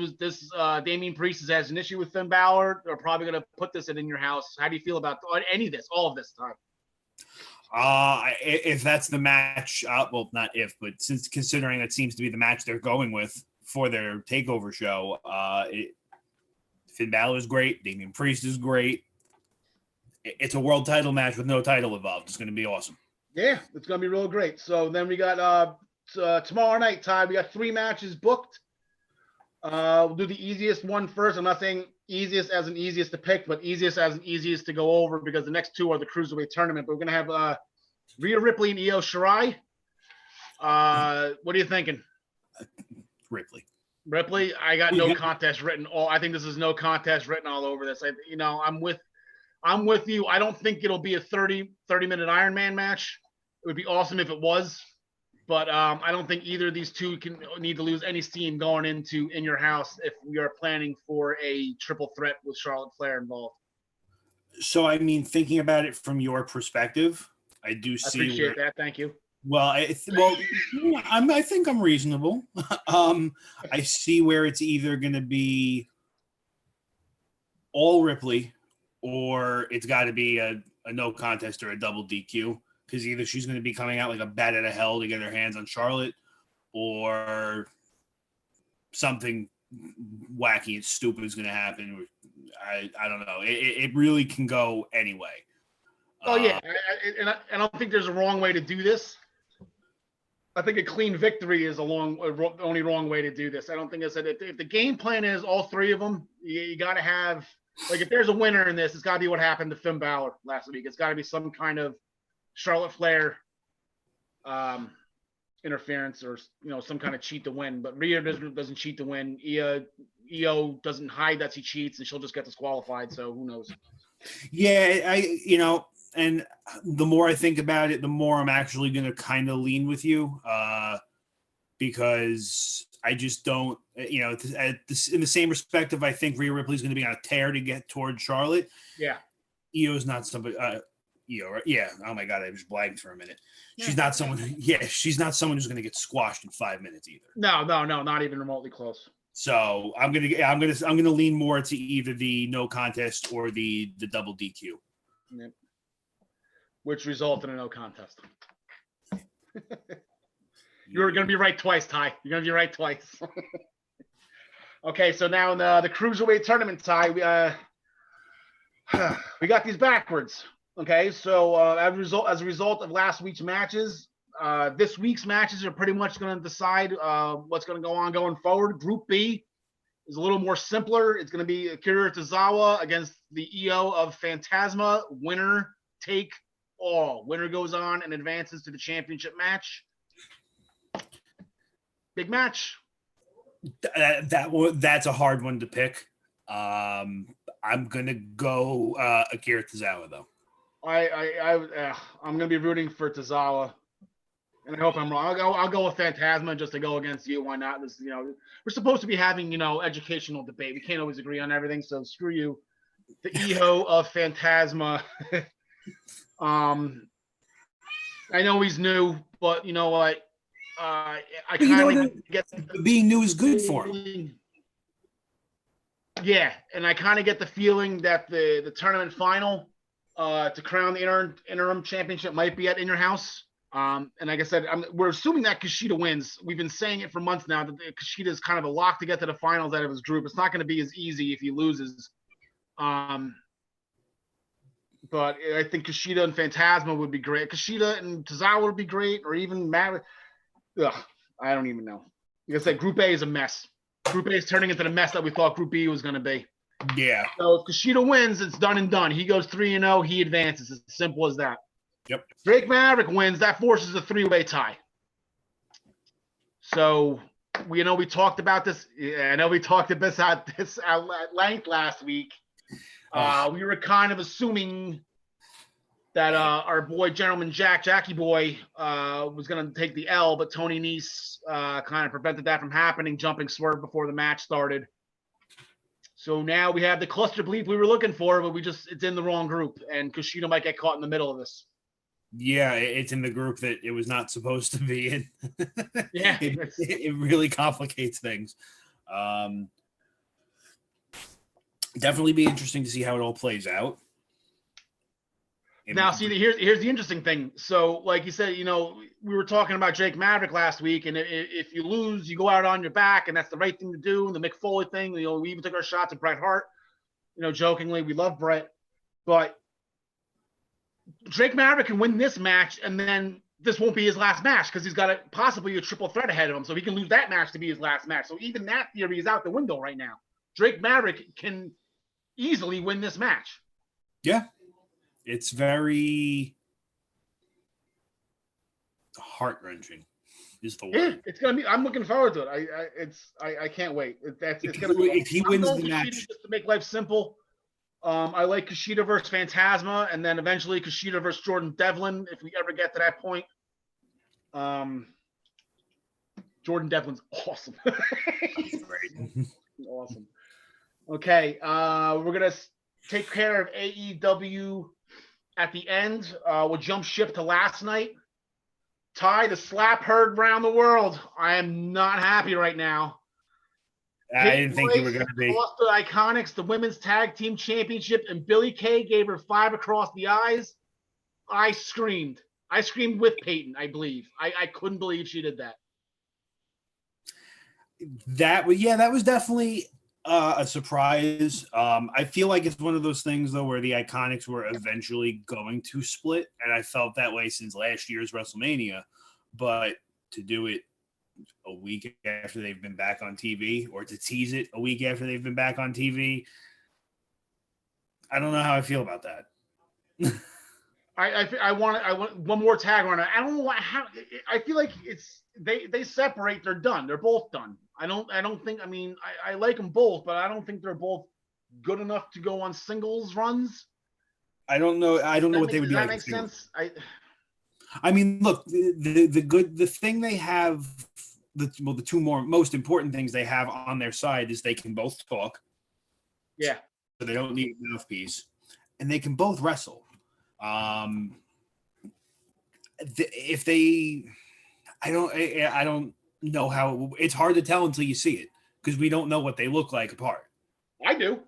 Damian Priest has an issue with Finn Balor. They're probably going to put this in your house. How do you feel about any of this, all of this time?
If that's the match, well, not if, but since considering that seems to be the match they're going with for their takeover show, Finn Balor is great. Damian Priest is great. It's a world title match with no title involved. It's going to be awesome.
Yeah, it's going to be real great. So then we got tomorrow night, Ty. We got 3 matches booked. We'll do the easiest one first. I'm not saying easiest as an easiest to pick, but easiest as an easiest to go over because the next 2 are the Cruiserweight tournament. But we're going to have Rhea Ripley and Io Shirai. What are you thinking? Ripley, I got no contest written. I think this is no contest written all over this. I'm with you. I don't think it'll be a 30-minute Iron Man match. It would be awesome if it was, but I don't think either of these two need to lose any steam going into In Your House if we are planning for a triple threat with Charlotte Flair involved.
So, I mean, thinking about it from your perspective, I do see.
I appreciate that. Thank you.
Well, I think I'm reasonable. I see where it's either going to be all Ripley or it's got to be a no contest or a double DQ because either she's going to be coming out like a bat out of hell to get her hands on Charlotte or something wacky and stupid is going to happen. I don't know. It really can go anyway.
Oh, yeah. I don't think there's a wrong way to do this. I think a clean victory is the only wrong way to do this. I don't think if the game plan is all 3 of them, you got to have, like, if there's a winner in this, it's got to be what happened to Finn Balor last week. It's got to be some kind of Charlotte Flair interference or, some kind of cheat to win. But Rhea doesn't cheat to win. Io doesn't hide that she cheats, and she'll just get disqualified. So who knows?
Yeah, and the more I think about it, the more I'm actually going to kind of lean with you because I just don't, in the same respect of I think Rhea Ripley's going to be on a tear to get toward Charlotte.
Yeah.
Io's not somebody, right? Yeah. Oh my God, I was blanked for a minute. She's not someone who's going to get squashed in 5 minutes either.
No, not even remotely close.
So I'm gonna lean more to either the no contest or the double DQ.
Yep. Which resulted in a no contest. You're going to be right twice, Ty. You're going to be right twice. Okay, so now in the Cruiserweight tournament, Ty, we got these backwards. Okay, so as a result of last week's matches, this week's matches are pretty much going to decide what's going to go on going forward. Group B is a little more simpler. It's going to be Akira Tozawa against the EO of Phantasma. Winner take all. Winner goes on and advances to the championship match. Big match.
That's a hard one to pick. I'm gonna go Akira Tozawa though.
I'm gonna be rooting for Tozawa, and I hope I'm wrong. I'll go with Phantasma just to go against you. Why not? This, we're supposed to be having educational debate. We can't always agree on everything, so screw you. The EO of Phantasma. I know he's new, but you know what? I kind of get
being new is good for him.
Yeah, and I kind of get the feeling that the tournament final to crown the interim championship might be at In Your House. And like I said, we're assuming that Kushida wins. We've been saying it for months now that Kushida is kind of a lock to get to the finals out of his group. It's not going to be as easy if he loses. But I think Kushida and Phantasma would be great. Kushida and Tozawa would be great, or even Matt. I don't even know. Like I said, Group A is a mess. Group A is turning into the mess that we thought Group B was going to be.
Yeah.
So if Kushida wins, it's done and done. He goes 3-0. He advances. It's as simple as that.
Yep.
Drake Maverick wins. That forces a 3-way tie. So we talked about this. Yeah, I know we talked about this at length last week. We were kind of assuming that our boy, Gentleman Jackie Boy, was going to take the L, but Tony Nese kind of prevented that from happening, jumping Swerve before the match started. So now we have the cluster bleep we were looking for, but it's in the wrong group, and Kushida might get caught in the middle of this.
Yeah, it's in the group that it was not supposed to be in.
Yeah,
it really complicates things. Definitely be interesting to see how it all plays out.
Now, see, here's the interesting thing. So, like you said, we were talking about Jake Maverick last week, and if you lose, you go out on your back, and that's the right thing to do. And the Mick Foley thing, we even took our shots at Bret Hart, jokingly. We love Bret, but Jake Maverick can win this match, and then this won't be his last match because he's got possibly a triple threat ahead of him. So he can lose that match to be his last match. So even that theory is out the window right now. Drake Maverick can easily win this match.
Yeah. It's very heart-wrenching is the word.
Yeah, it's gonna be. I'm looking forward to it. I can't wait. It's gonna be.
If he wins the match,
just to make life simple. I like Kushida versus Phantasma, and then eventually Kushida versus Jordan Devlin if we ever get to that point. Jordan Devlin's awesome.
Great.
Awesome. Okay, we're gonna take care of AEW at the end. We'll jump ship to last night. Ty, the slap heard around the world. I am not happy right now.
I didn't think you were going to be.
Lost the Iconics, the Women's Tag Team Championship, and Billie Kay gave her 5 across the eyes. I screamed. I screamed with Peyton, I believe. I couldn't believe she did that.
That was definitely a surprise. I feel like it's one of those things, though, where the Iconics were eventually going to split, and I felt that way since last year's WrestleMania. But to do it a week after they've been back on TV, or to tease it a week after they've been back on TV, I don't know how I feel about that.
I want one more tag on it. I don't know how. I feel like they separate. They're done. They're both done. I don't think. I mean, I like them both, but I don't think they're both good enough to go on singles runs.
I don't know. I don't know what they would do.
Does that make sense?
I mean, look, the thing they have, the two most important things they have on their side is they can both talk.
Yeah.
So they don't need a mouthpiece, and they can both wrestle. If they, I don't know how. It's hard to tell until you see it because we don't know what they look like apart.
I do.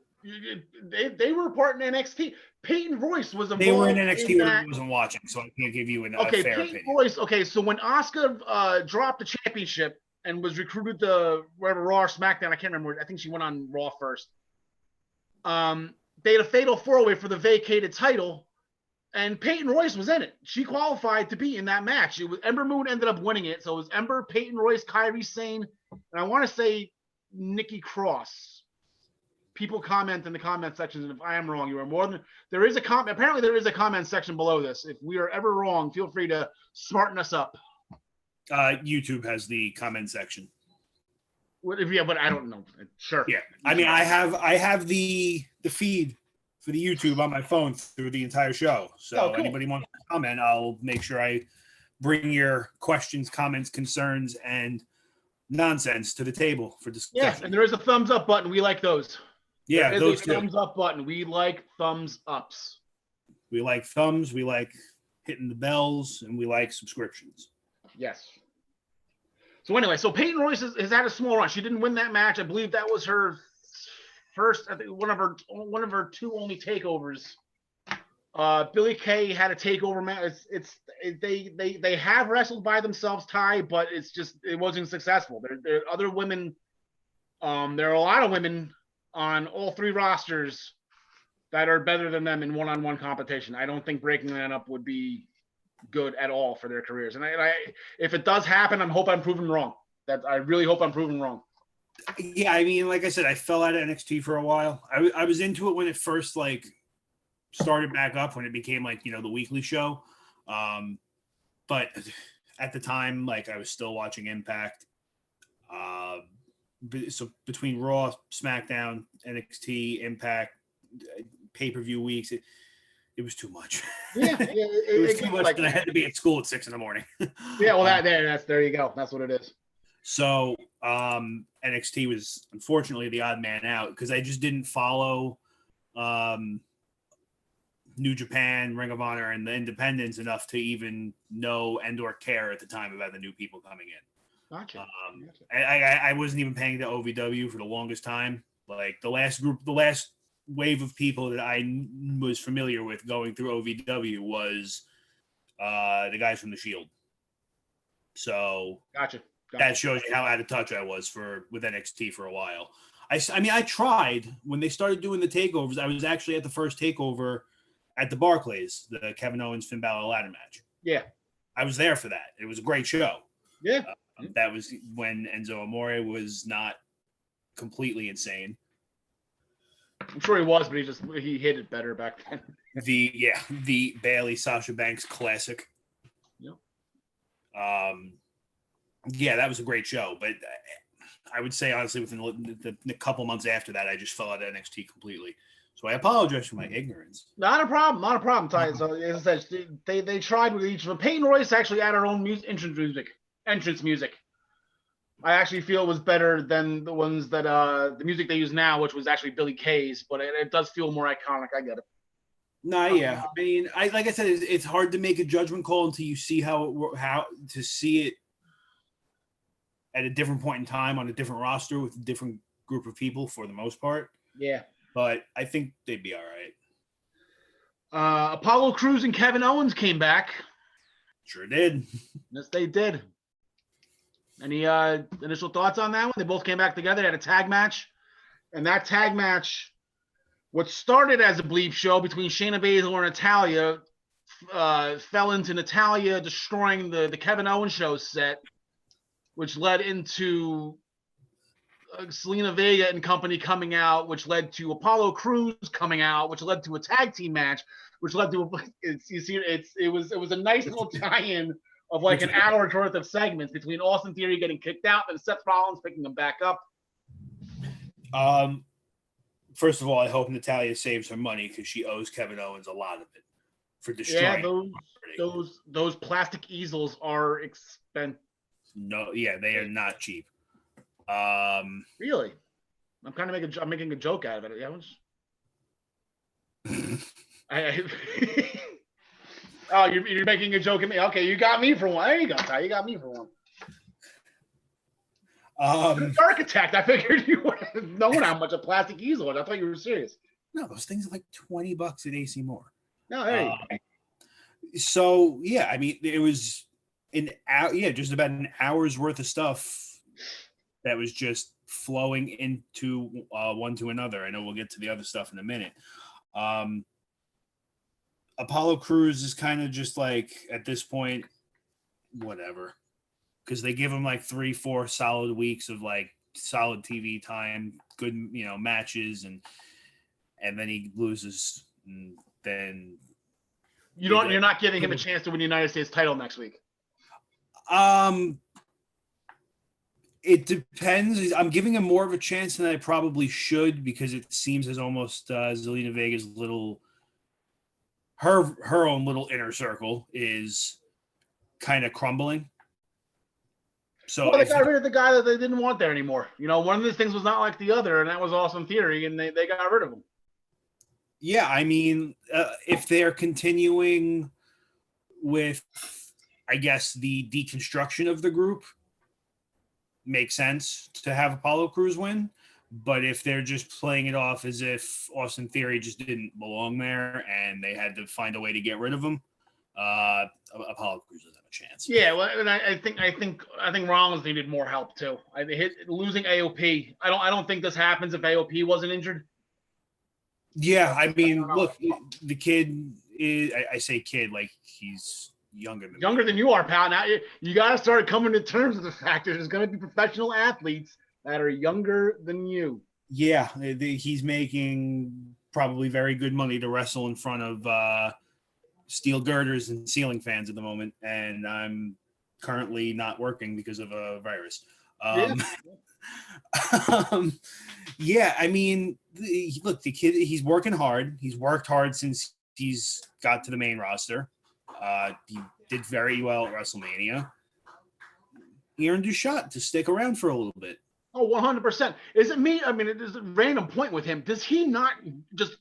They were apart in NXT. Peyton Royce was involved.
They were in NXT when I wasn't watching, so I can't give you a fair
Peyton
opinion.
Royce. Okay, so when Asuka dropped the championship and was recruited to wherever Raw or SmackDown, I can't remember. I think she went on Raw first. They had a fatal 4-way for the vacated title, and Peyton Royce was in it. She qualified to be in that match. It was Ember Moon ended up winning it, so it was Ember, Peyton Royce, Kairi Sane, and I want to say Nikki Cross. People comment in the comment sections, and if I am wrong, you are more than there is a comment. Apparently, there is a comment section below this. If we are ever wrong, feel free to smarten us up.
YouTube has the comment section.
Yeah, but I don't know. Sure.
Yeah, I mean, I have the feed for the YouTube on my phone through the entire show. So
cool.
Anybody wants to comment, I'll make sure I bring your questions, comments, concerns, and nonsense to the table for discussion.
Yes, and there is a thumbs up button. We like those.
Yeah, those two.
Thumbs up button. We like thumbs ups.
We like thumbs. We like hitting the bells, and we like subscriptions.
Yes. So anyway, Peyton Royce has had a small run. She didn't win that match. I believe that was her first. I think one of her 2 only takeovers. Billie Kay had a takeover match. They have wrestled by themselves, Ty, but it wasn't successful. There are other women. There are a lot of women on all 3 rosters that are better than them in one-on-one competition. I don't think breaking that up would be good at all for their careers. And I if it does happen, I hope I'm proven wrong. I really hope I'm proven wrong.
Yeah, I mean, like I said, I fell out of NXT for a while. I was into it when it first started back up, when it became the weekly show. But at the time, I was still watching Impact. So between Raw, SmackDown, NXT, Impact, pay-per-view weeks, it was too much.
Yeah,
it was too much, and I had to be at school at 6 a.m.
Yeah, well, there you go. That's what it is.
So NXT was unfortunately the odd man out because I just didn't follow New Japan, Ring of Honor, and the independents enough to even know and or care at the time about the new people coming in.
Gotcha.
I wasn't even paying the OVW for the longest time. Like the last wave of people that I was familiar with going through OVW was the guys from the Shield. So
Gotcha.
That shows you how out of touch I was with NXT for a while. I mean, I tried when they started doing the takeovers. I was actually at the first takeover at the Barclays, the Kevin Owens Finn Balor ladder match.
Yeah,
I was there for that. It was a great show.
Yeah,
that was when Enzo Amore was not completely insane.
I'm sure he was, but he hit it better back then.
The Bailey Sasha Banks classic.
Yep.
Yeah, that was a great show, but I would say honestly, within the couple months after that, I just fell out of NXT completely. So I apologize for my ignorance.
Not a problem, Ty. So as I said, they tried with each of them. Peyton Royce actually added her own entrance music. I actually feel it was better than the ones that the music they use now, which was actually Billy Kay's, but it does feel more iconic. I get it.
No, yeah. I mean, like I said, it's hard to make a judgment call until you see how to see it at a different point in time on a different roster with a different group of people for the most part.
Yeah.
But I think they'd be all
right. Apollo Crews and Kevin Owens came back.
Sure did.
Yes, they did. Any initial thoughts on that one? They both came back together. They had a tag match. And that tag match, what started as a bleep show between Shayna Baszler and Natalya, fell into Natalya destroying the Kevin Owens show set, which led into Selena Vega and company coming out, which led to Apollo Crews coming out, which led to a tag team match, which led to it was a nice little tie-in of like an hour's worth of segments between Austin Theory getting kicked out and Seth Rollins picking him back up.
First of all, I hope Natalya saves her money because she owes Kevin Owens a lot of it for destroying.
Yeah, those plastic easels are expensive.
No, yeah, they are not cheap.
Really? I'm making a joke out of it. Oh, you're making a joke at me. Okay, you got me for one. There you go, Ty. You got me for one. Architect. I figured you would have known how much a plastic easel was. I thought you were serious.
No, those things are like $20 at AC Moore.
No, there you go.
So yeah, I mean, it was just about an hour's worth of stuff that was just flowing into one to another. I know we'll get to the other stuff in a minute. Apollo Crews is kind of just like at this point, whatever, because they give him like 3-4 solid weeks of like solid TV time, good matches, and then he loses, and then
you're not giving him a chance to win the United States title next week.
It depends. I'm giving him more of a chance than I probably should because it seems as almost Zelina Vega's her own little inner circle is kind of crumbling. So
they got rid of the guy that they didn't want there anymore. One of these things was not like the other, and that was Austin Theory, and they got rid of him.
Yeah, I mean, if they're continuing with, I guess, the deconstruction of the group, makes sense to have Apollo Crews win. But if they're just playing it off as if Austin Theory just didn't belong there and they had to find a way to get rid of him, Apollo Crews doesn't have a chance.
Yeah, well, and I think Rollins needed more help too. Losing AOP. I don't think this happens if AOP wasn't injured.
Yeah, I mean, look, the kid is. I say kid like he's younger
than you are, pal. Now you got to start coming to terms with the fact that there's going to be professional athletes that are younger than you.
Yeah, he's making probably very good money to wrestle in front of steel girders and ceiling fans at the moment, and I'm currently not working because of a virus. Yeah, I mean, look, the kid, he's working hard. He's worked hard since he's got to the main roster. He did very well at WrestleMania. He earned his shot to stick around for a little bit.
Oh, 100%. Is it me? I mean, it is a random point with him. Does he not just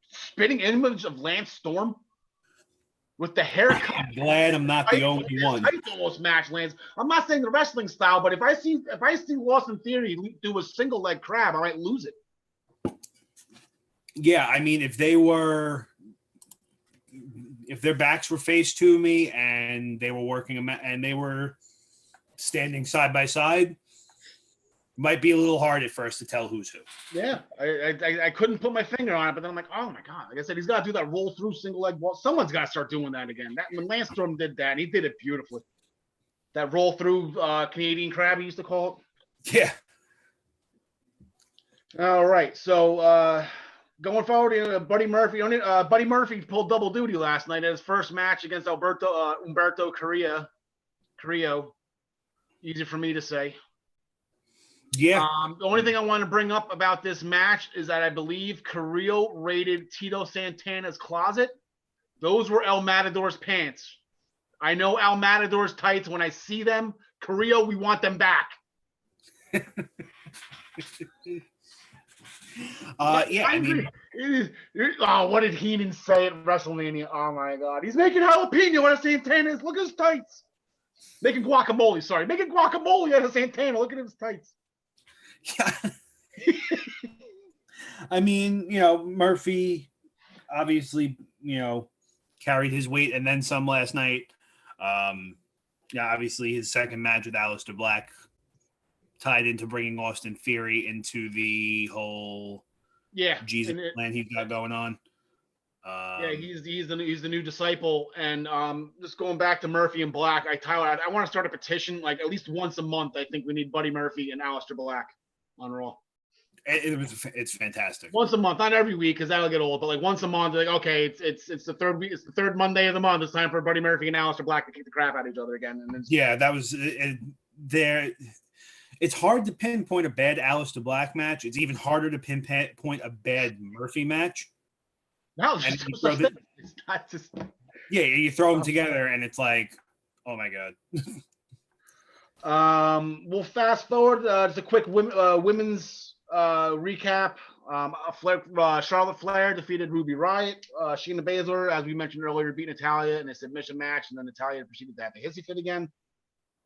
spitting image of Lance Storm with the haircut.
I'm glad I'm not the only one.
I almost match Lance. I'm not saying the wrestling style, but if I see Austin Theory do a single leg crab, I might lose it.
Yeah, I mean, if their backs were faced to me and they were working and they were standing side by side, might be a little hard at first to tell who's who.
Yeah, I couldn't put my finger on it, but then I'm like, oh my god! Like I said, he's got to do that roll through single leg wall. Someone's got to start doing that again. That when Lance Storm did that, and he did it beautifully. That roll through Canadian crab, he used to call it.
Yeah.
All right, so going forward, Buddy Murphy pulled double duty last night at his first match against Humberto Carrillo. Easy for me to say.
Yeah.
The only thing I want to bring up about this match is that I believe Carrillo raided Tito Santana's closet. Those were El Matador's pants. I know El Matador's tights. When I see them, Carrillo, we want them back.
Yeah, I mean,
what did Heenan say at WrestleMania? Oh my God, he's making jalapeno out of Santana's. Look at his tights. Making guacamole out of Santana. Look at his tights.
Yeah. I mean, Murphy obviously, carried his weight and then some last night. Obviously his second match with Aleister Black tied into bringing Austin Theory into the whole Jesus plan he's got going on.
He's the new disciple, and just going back to Murphy and Black, I want to start a petition like at least once a month. I think we need Buddy Murphy and Aleister Black on Raw.
It's fantastic.
Once a month, not every week because that'll get old, but like once a month. Like okay, it's the third week, it's the third Monday of the month. It's time for Buddy Murphy and Aleister Black to kick the crap out of each other again. And then
that was there. It's hard to pinpoint a bad Aleister Black match. It's even harder to pinpoint a bad Murphy match.
No, it's not just.
Yeah, you throw them together, and it's like, oh my
god. We'll fast forward. Just a quick women's recap. Charlotte Flair defeated Ruby Riott. Shayna Baszler, as we mentioned earlier, beat Natalya in a submission match, and then Natalya proceeded to have a hissy fit again.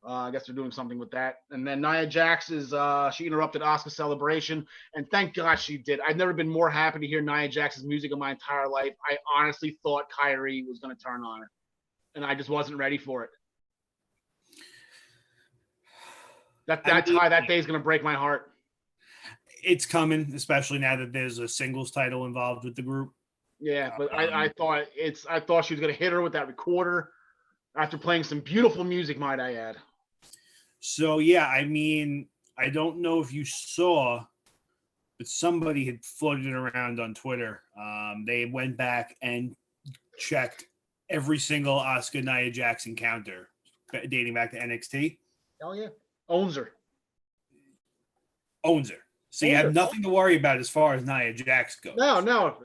I guess they're doing something with that. And then Nia Jax she interrupted Asuka's celebration, and thank God she did. I've never been more happy to hear Nia Jax's music in my entire life. I honestly thought Kyrie was going to turn on her, and I just wasn't ready for it. That day is going to break my heart.
It's coming, especially now that there's a singles title involved with the group.
Yeah, but I thought she was going to hit her with that recorder after playing some beautiful music, might I add.
So, yeah, I mean, I don't know if you saw, but somebody had floated it around on Twitter. They went back and checked every single Asuka Nia Jax encounter dating back to NXT.
Oh, yeah. Owns her.
So you have nothing to worry about as far as Nia Jax goes.
No.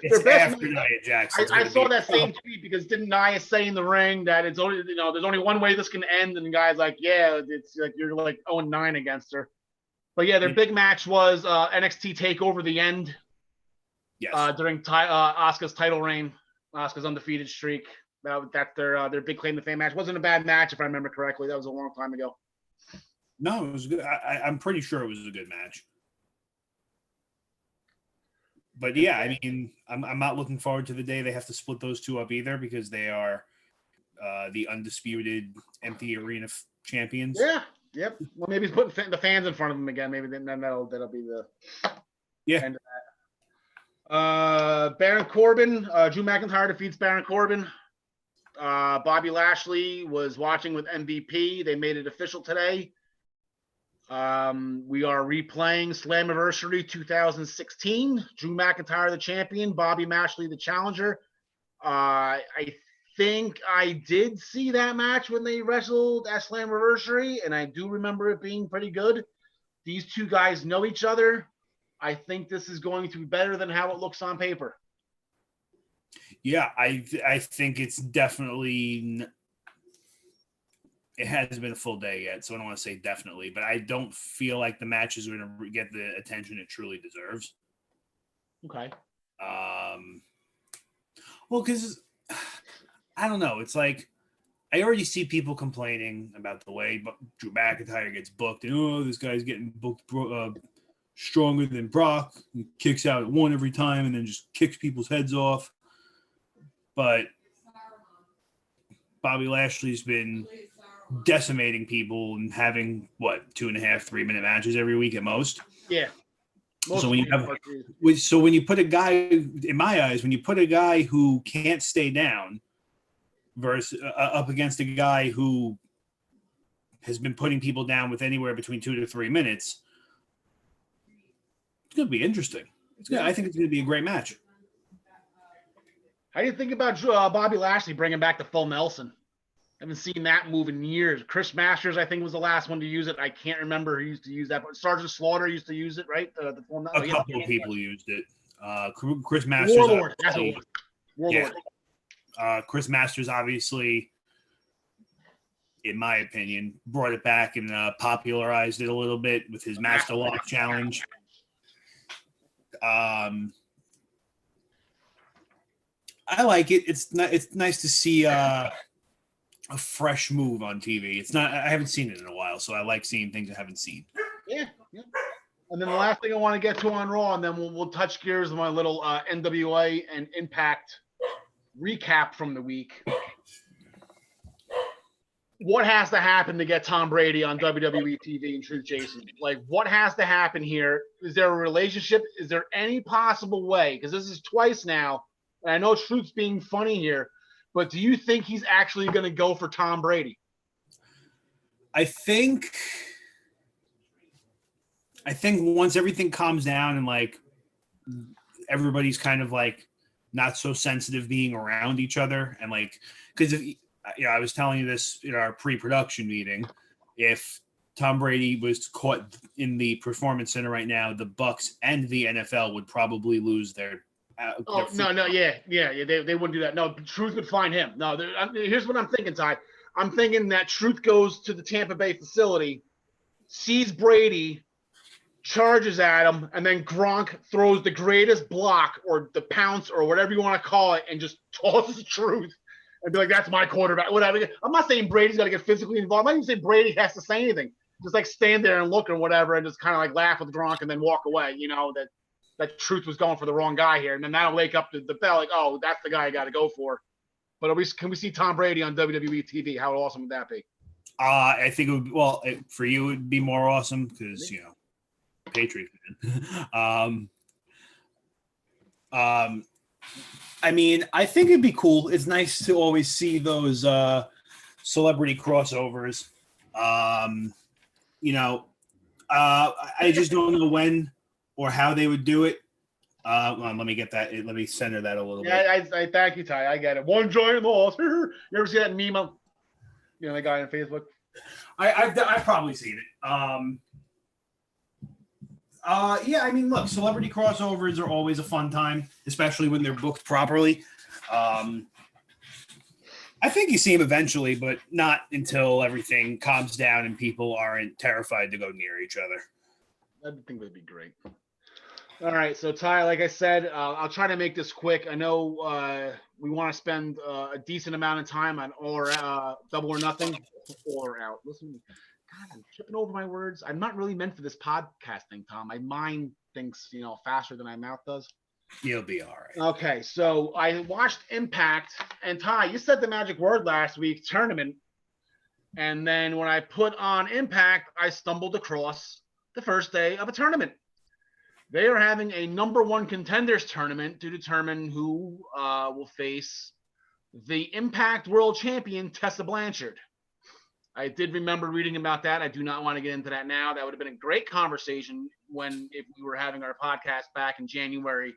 It's after Nia Jax.
I saw that same tweet because didn't Nia say in the ring that it's only there's only one way this can end, and the guy's like, yeah, it's like you're like 0-9 against her. But yeah, their big match was NXT Takeover the End.
Yes.
During Asuka's title reign, Asuka's undefeated streak. That's their big claim to fame match. Wasn't a bad match if I remember correctly. That was a long time ago.
No, it was good. I'm pretty sure it was a good match. But yeah, I mean, I'm not looking forward to the day they have to split those two up either because they are the undisputed empty arena champions.
Yeah. Yep. Well, maybe he's putting the fans in front of them again. Maybe then that'll be the end of that. Baron Corbin, Drew McIntyre defeats Baron Corbin. Bobby Lashley was watching with MVP. They made it official today. We are replaying Slammiversary 2016. Drew McIntyre, the champion. Bobby Lashley, the challenger. I think I did see that match when they wrestled at Slammiversary, and I do remember it being pretty good. These two guys know each other. I think this is going to be better than how it looks on paper.
Yeah, I think it's definitely. It hasn't been a full day yet, so I don't want to say definitely, but I don't feel like the match is going to get the attention it truly deserves.
Okay.
Well, because I don't know. It's like I already see people complaining about the way Drew McIntyre gets booked, and this guy's getting booked stronger than Brock. He kicks out at one every time, and then just kicks people's heads off. But Bobby Lashley's been decimating people and having 2.5, 3 minute matches every week at most.
Yeah.
So when you put a guy, in my eyes, when you put a guy who can't stay down versus up against a guy who has been putting people down with anywhere between 2 to 3 minutes, it's going to be interesting. I think it's going to be a great match.
How do you think about Bobby Lashley bringing back the full Nelson? I haven't seen that move in years. Chris Masters, I think, was the last one to use it. I can't remember who used to use that, but Sergeant Slaughter used to use it, right? The full Nelson.
A couple of people used it. Chris Masters.
Warlord. That's what it was. Warlord.
Yeah. Chris Masters, obviously, in my opinion, brought it back and popularized it a little bit with his Master Lock challenge. I like it. It's nice to see a fresh move on TV. I haven't seen it in a while, so I like seeing things I haven't seen.
Yeah. And then the last thing I want to get to on Raw, and then we'll touch gears on my little NWA and Impact recap from the week. What has to happen to get Tom Brady on WWE TV and Truth Jason? Like, what has to happen here? Is there a relationship? Is there any possible way? Because this is twice now, and I know Truth's being funny here, but do you think he's actually going to go for Tom Brady?
I think once everything calms down and like everybody's kind of like not so sensitive being around each other, and like because I was telling you this in our pre-production meeting, if Tom Brady was caught in the Performance Center right now, the Bucks and the NFL would probably lose their.
They wouldn't do that. No, Truth would find him. No, here's what I'm thinking, Ty. I'm thinking that Truth goes to the Tampa Bay facility, sees Brady, charges at him, and then Gronk throws the greatest block or the pounce or whatever you want to call it and just tosses Truth and be like, that's my quarterback. Whatever. I'm not saying Brady's got to get physically involved. I'm not even saying Brady has to say anything. Just like stand there and look or whatever and just kind of like laugh with Gronk and then walk away. You know, that Truth was going for the wrong guy here. And then that'll wake up the bell like, oh, that's the guy I got to go for. But can we see Tom Brady on WWE TV? How awesome would that be?
I think it would, for you, it would be more awesome because, you know, Patriot fan. I mean, I think it'd be cool. It's nice to always see those celebrity crossovers. I just don't know when or how they would do it. Let me get that. Let me center that a little bit.
Yeah, I thank you, Ty. I get it. One giant loss. You ever see that meme? You know, the guy on Facebook?
I've probably seen it. Yeah, I mean, look, celebrity crossovers are always a fun time, especially when they're booked properly. I think you see them eventually, but not until everything calms down and people aren't terrified to go near each other.
I think that'd be great. All right, so Ty, like I said, I'll try to make this quick. I know we want to spend a decent amount of time on Double or Nothing or Out. Listen to me. God, I'm tripping over my words. I'm not really meant for this podcasting, Tom. My mind thinks, faster than my mouth does.
You'll be all right.
Okay, so I watched Impact, and Ty, you said the magic word last week, tournament. And then when I put on Impact, I stumbled across the first day of a tournament. They are having a number one contenders tournament to determine who will face the Impact World Champion, Tessa Blanchard. I did remember reading about that. I do not want to get into that now. That would have been a great conversation if we were having our podcast back in January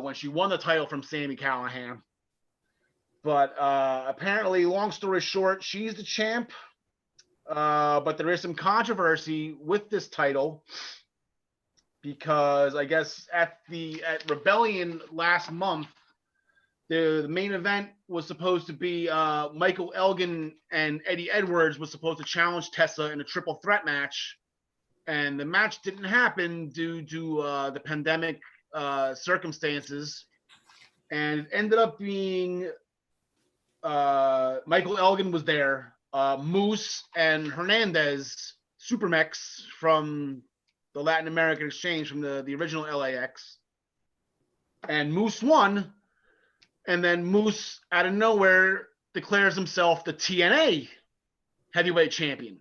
when she won the title from Sami Callihan. But apparently, long story short, she's the champ. But there is some controversy with this title because I guess at Rebellion last month, the main event was supposed to be Michael Elgin and Eddie Edwards was supposed to challenge Tessa in a triple threat match. And the match didn't happen due to the pandemic circumstances, and it ended up being Michael Elgin was there, Moose and Hernandez, Supermex from the Latin American Exchange from the original LAX, and Moose won, and then Moose out of nowhere declares himself the TNA heavyweight champion.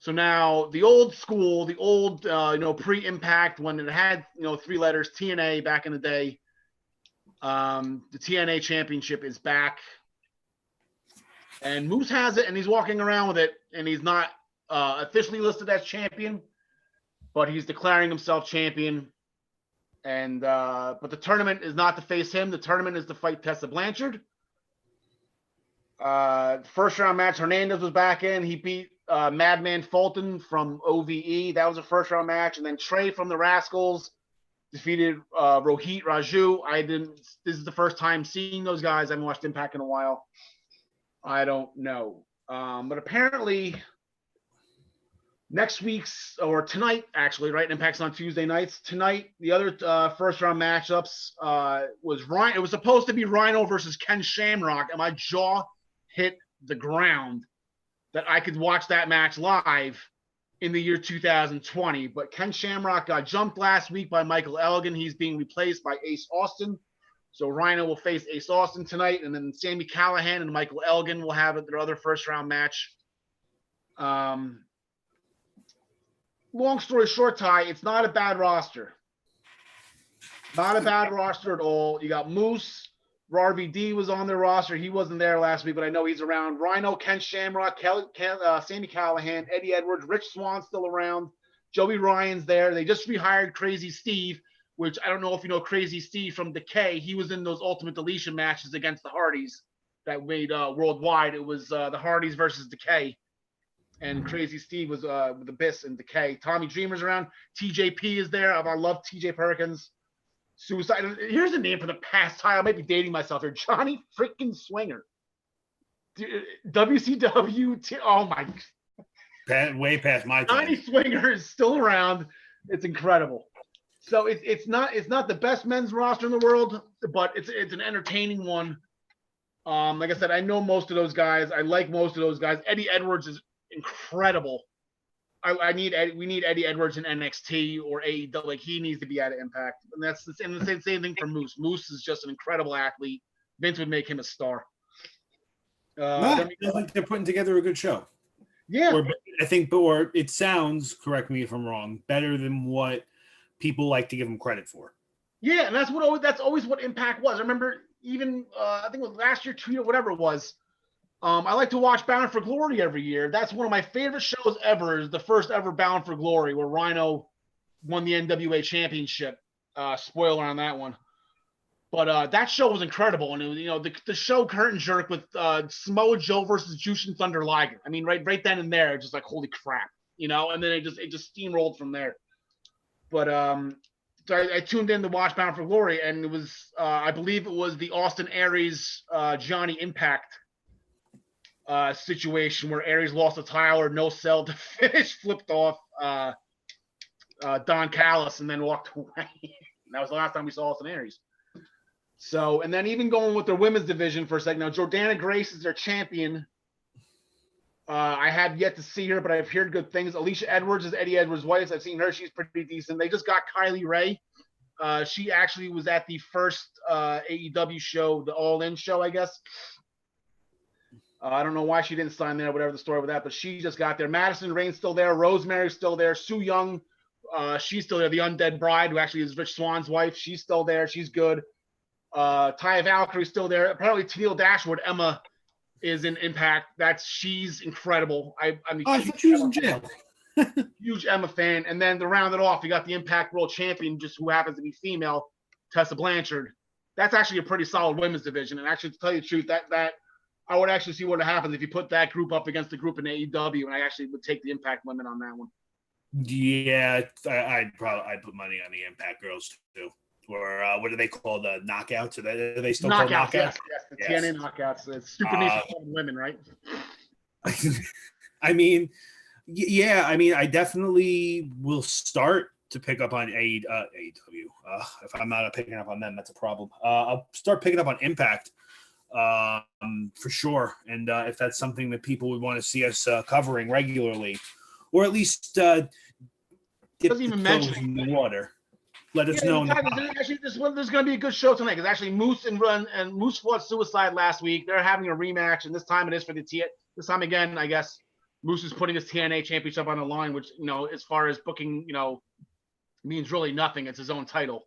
So now the old school, the old pre-Impact when it had 3 letters TNA back in the day, the TNA championship is back, and Moose has it, and he's walking around with it, and he's not officially listed as champion, but he's declaring himself champion. And but the tournament is not to face him. The tournament is to fight Tessa Blanchard. First round match, Hernandez was back in. He beat Madman Fulton from OVE. That was a first round match. And then Trey from the Rascals defeated Rohit Raju. This is the first time seeing those guys. I haven't watched Impact in a while. I don't know. But apparently next week's, or tonight actually, right? Impact's on Tuesday nights. Tonight, the other first round matchups was Rhino. It was supposed to be Rhino versus Ken Shamrock, and my jaw hit the ground that I could watch that match live in the year 2020. But Ken Shamrock got jumped last week by Michael Elgin. He's being replaced by Ace Austin. So Rhino will face Ace Austin tonight, and then Sami Callihan and Michael Elgin will have their other first round match. Long story short, Ty, it's not a bad roster. Not a bad roster at all. You got Moose. RVD was on their roster. He wasn't there last week, but I know he's around. Rhino, Ken Shamrock, Sami Callihan, Eddie Edwards, Rich Swann still around. Joey Ryan's there. They just rehired Crazy Steve, which I don't know if you know Crazy Steve from Decay. He was in those Ultimate Deletion matches against the Hardys that made worldwide. It was the Hardys versus Decay. And Crazy Steve was with Abyss and Decay. Tommy Dreamer's around. TJP is there. I love TJ Perkins. Suicide. Here's a name for the past time. I might be dating myself here. Johnny freaking Swinger. WCW. Oh my.
Way past my time.
Johnny Swinger is still around. It's incredible. So it's not the best men's roster in the world, but it's an entertaining one. Like I said, I know most of those guys. I like most of those guys. Eddie Edwards is incredible. We need Eddie Edwards in NXT or AEW. Like, he needs to be out of Impact, and that's the same thing for Moose. Moose is just an incredible athlete. Vince would make him a star.
I think they're putting together a good show.
Yeah,
I think, or it sounds, correct me if I'm wrong, better than what people like to give them credit for.
Yeah, and that's always what Impact was. I remember even I think it was last year, 2 years, whatever it was. I like to watch Bound for Glory every year. That's one of my favorite shows ever. Is the first ever Bound for Glory, where Rhino won the NWA Championship. Spoiler on that one. But that show was incredible, and it was, the show curtain jerk with Samoa Joe versus Jushin Thunder Liger. I mean, right then and there, just like, holy crap, and then it just steamrolled from there. But so I tuned in to watch Bound for Glory, and it was I believe it was the Austin Aries Johnny Impact situation where Aries lost to Tyler, no sell to finish, flipped off Don Callis, and then walked away. That was the last time we saw Austin Aries. So, and then even going with their women's division for a second. Now, Jordana Grace is their champion. I have yet to see her, but I've heard good things. Alicia Edwards is Eddie Edwards' wife. I've seen her. She's pretty decent. They just got Kylie Ray. She actually was at the first AEW show, the All In show, I guess. I don't know why she didn't sign there, whatever the story with that, but she just got there. Madison Rain's still there. Rosemary's still there. Sue Young, she's still there. The Undead Bride, who actually is Rich Swann's wife, she's still there. She's good. Taya Valkyrie's still there. Apparently, Tennille Dashwood, Emma, is in Impact. She's incredible. I
thought she was in jail.
Huge Emma fan. And then to round it off, you got the Impact World Champion, just who happens to be female, Tessa Blanchard. That's actually a pretty solid women's division. And actually, to tell you the truth, that I would actually see what happens if you put that group up against the group in AEW, and I actually would take the Impact women on that one.
Yeah, I'd put money on the Impact girls too. Or what do they call the knockouts? Are they still called knockouts?
Yes, the TNA knockouts. It's stupid nation for women, right?
I mean, yeah. I mean, I definitely will start to pick up on AEW. If I'm not picking up on them, that's a problem. I'll start picking up on Impact for sure. And if that's something that people would want to see us covering regularly, or at least dip
Doesn't
the
even
toes
mention
in the water, let us
yeah,
know.
there's going to be a good show tonight because actually Moose and Moose fought Suicide last week. They're having a rematch, and this time it is for this time again. I guess Moose is putting his TNA championship on the line, which as far as booking, means really nothing. It's his own title.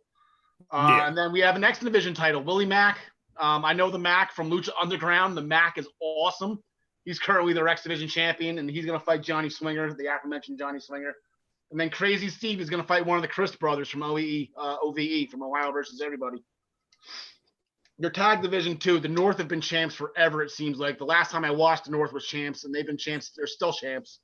And then we have an X Division title, Willie Mack. I know the Mac from Lucha Underground. The Mac is awesome. He's currently their X Division champion, and he's going to fight Johnny Swinger, the aforementioned Johnny Swinger. And then Crazy Steve is going to fight one of the Chris brothers from OVE, from Ohio versus Everybody. Their tag division, too. The North have been champs forever, it seems like. The last time I watched, the North was champs, and they've been champs. They're still champs.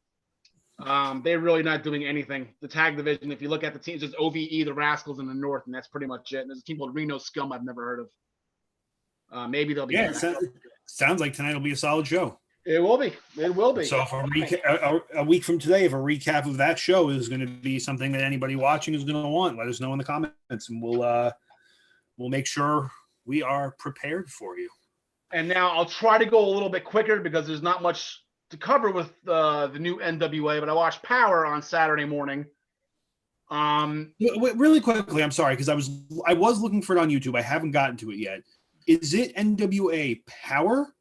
They're really not doing anything. The tag division, if you look at the teams, it's OVE, the Rascals, and the North, and that's pretty much it. And there's a team called Reno Scum I've never heard of. Maybe they'll be.
Yeah, sounds like tonight will be a solid show.
It will be. It will be.
So for a week from today, if a recap of that show is going to be something that anybody watching is going to want, let us know in the comments, and we'll make sure we are prepared for you.
And now I'll try to go a little bit quicker because there's not much to cover with the new NWA. But I watched Power on Saturday morning.
Really quickly, I'm sorry because I was looking for it on YouTube. I haven't gotten to it yet. Is it NWA Power?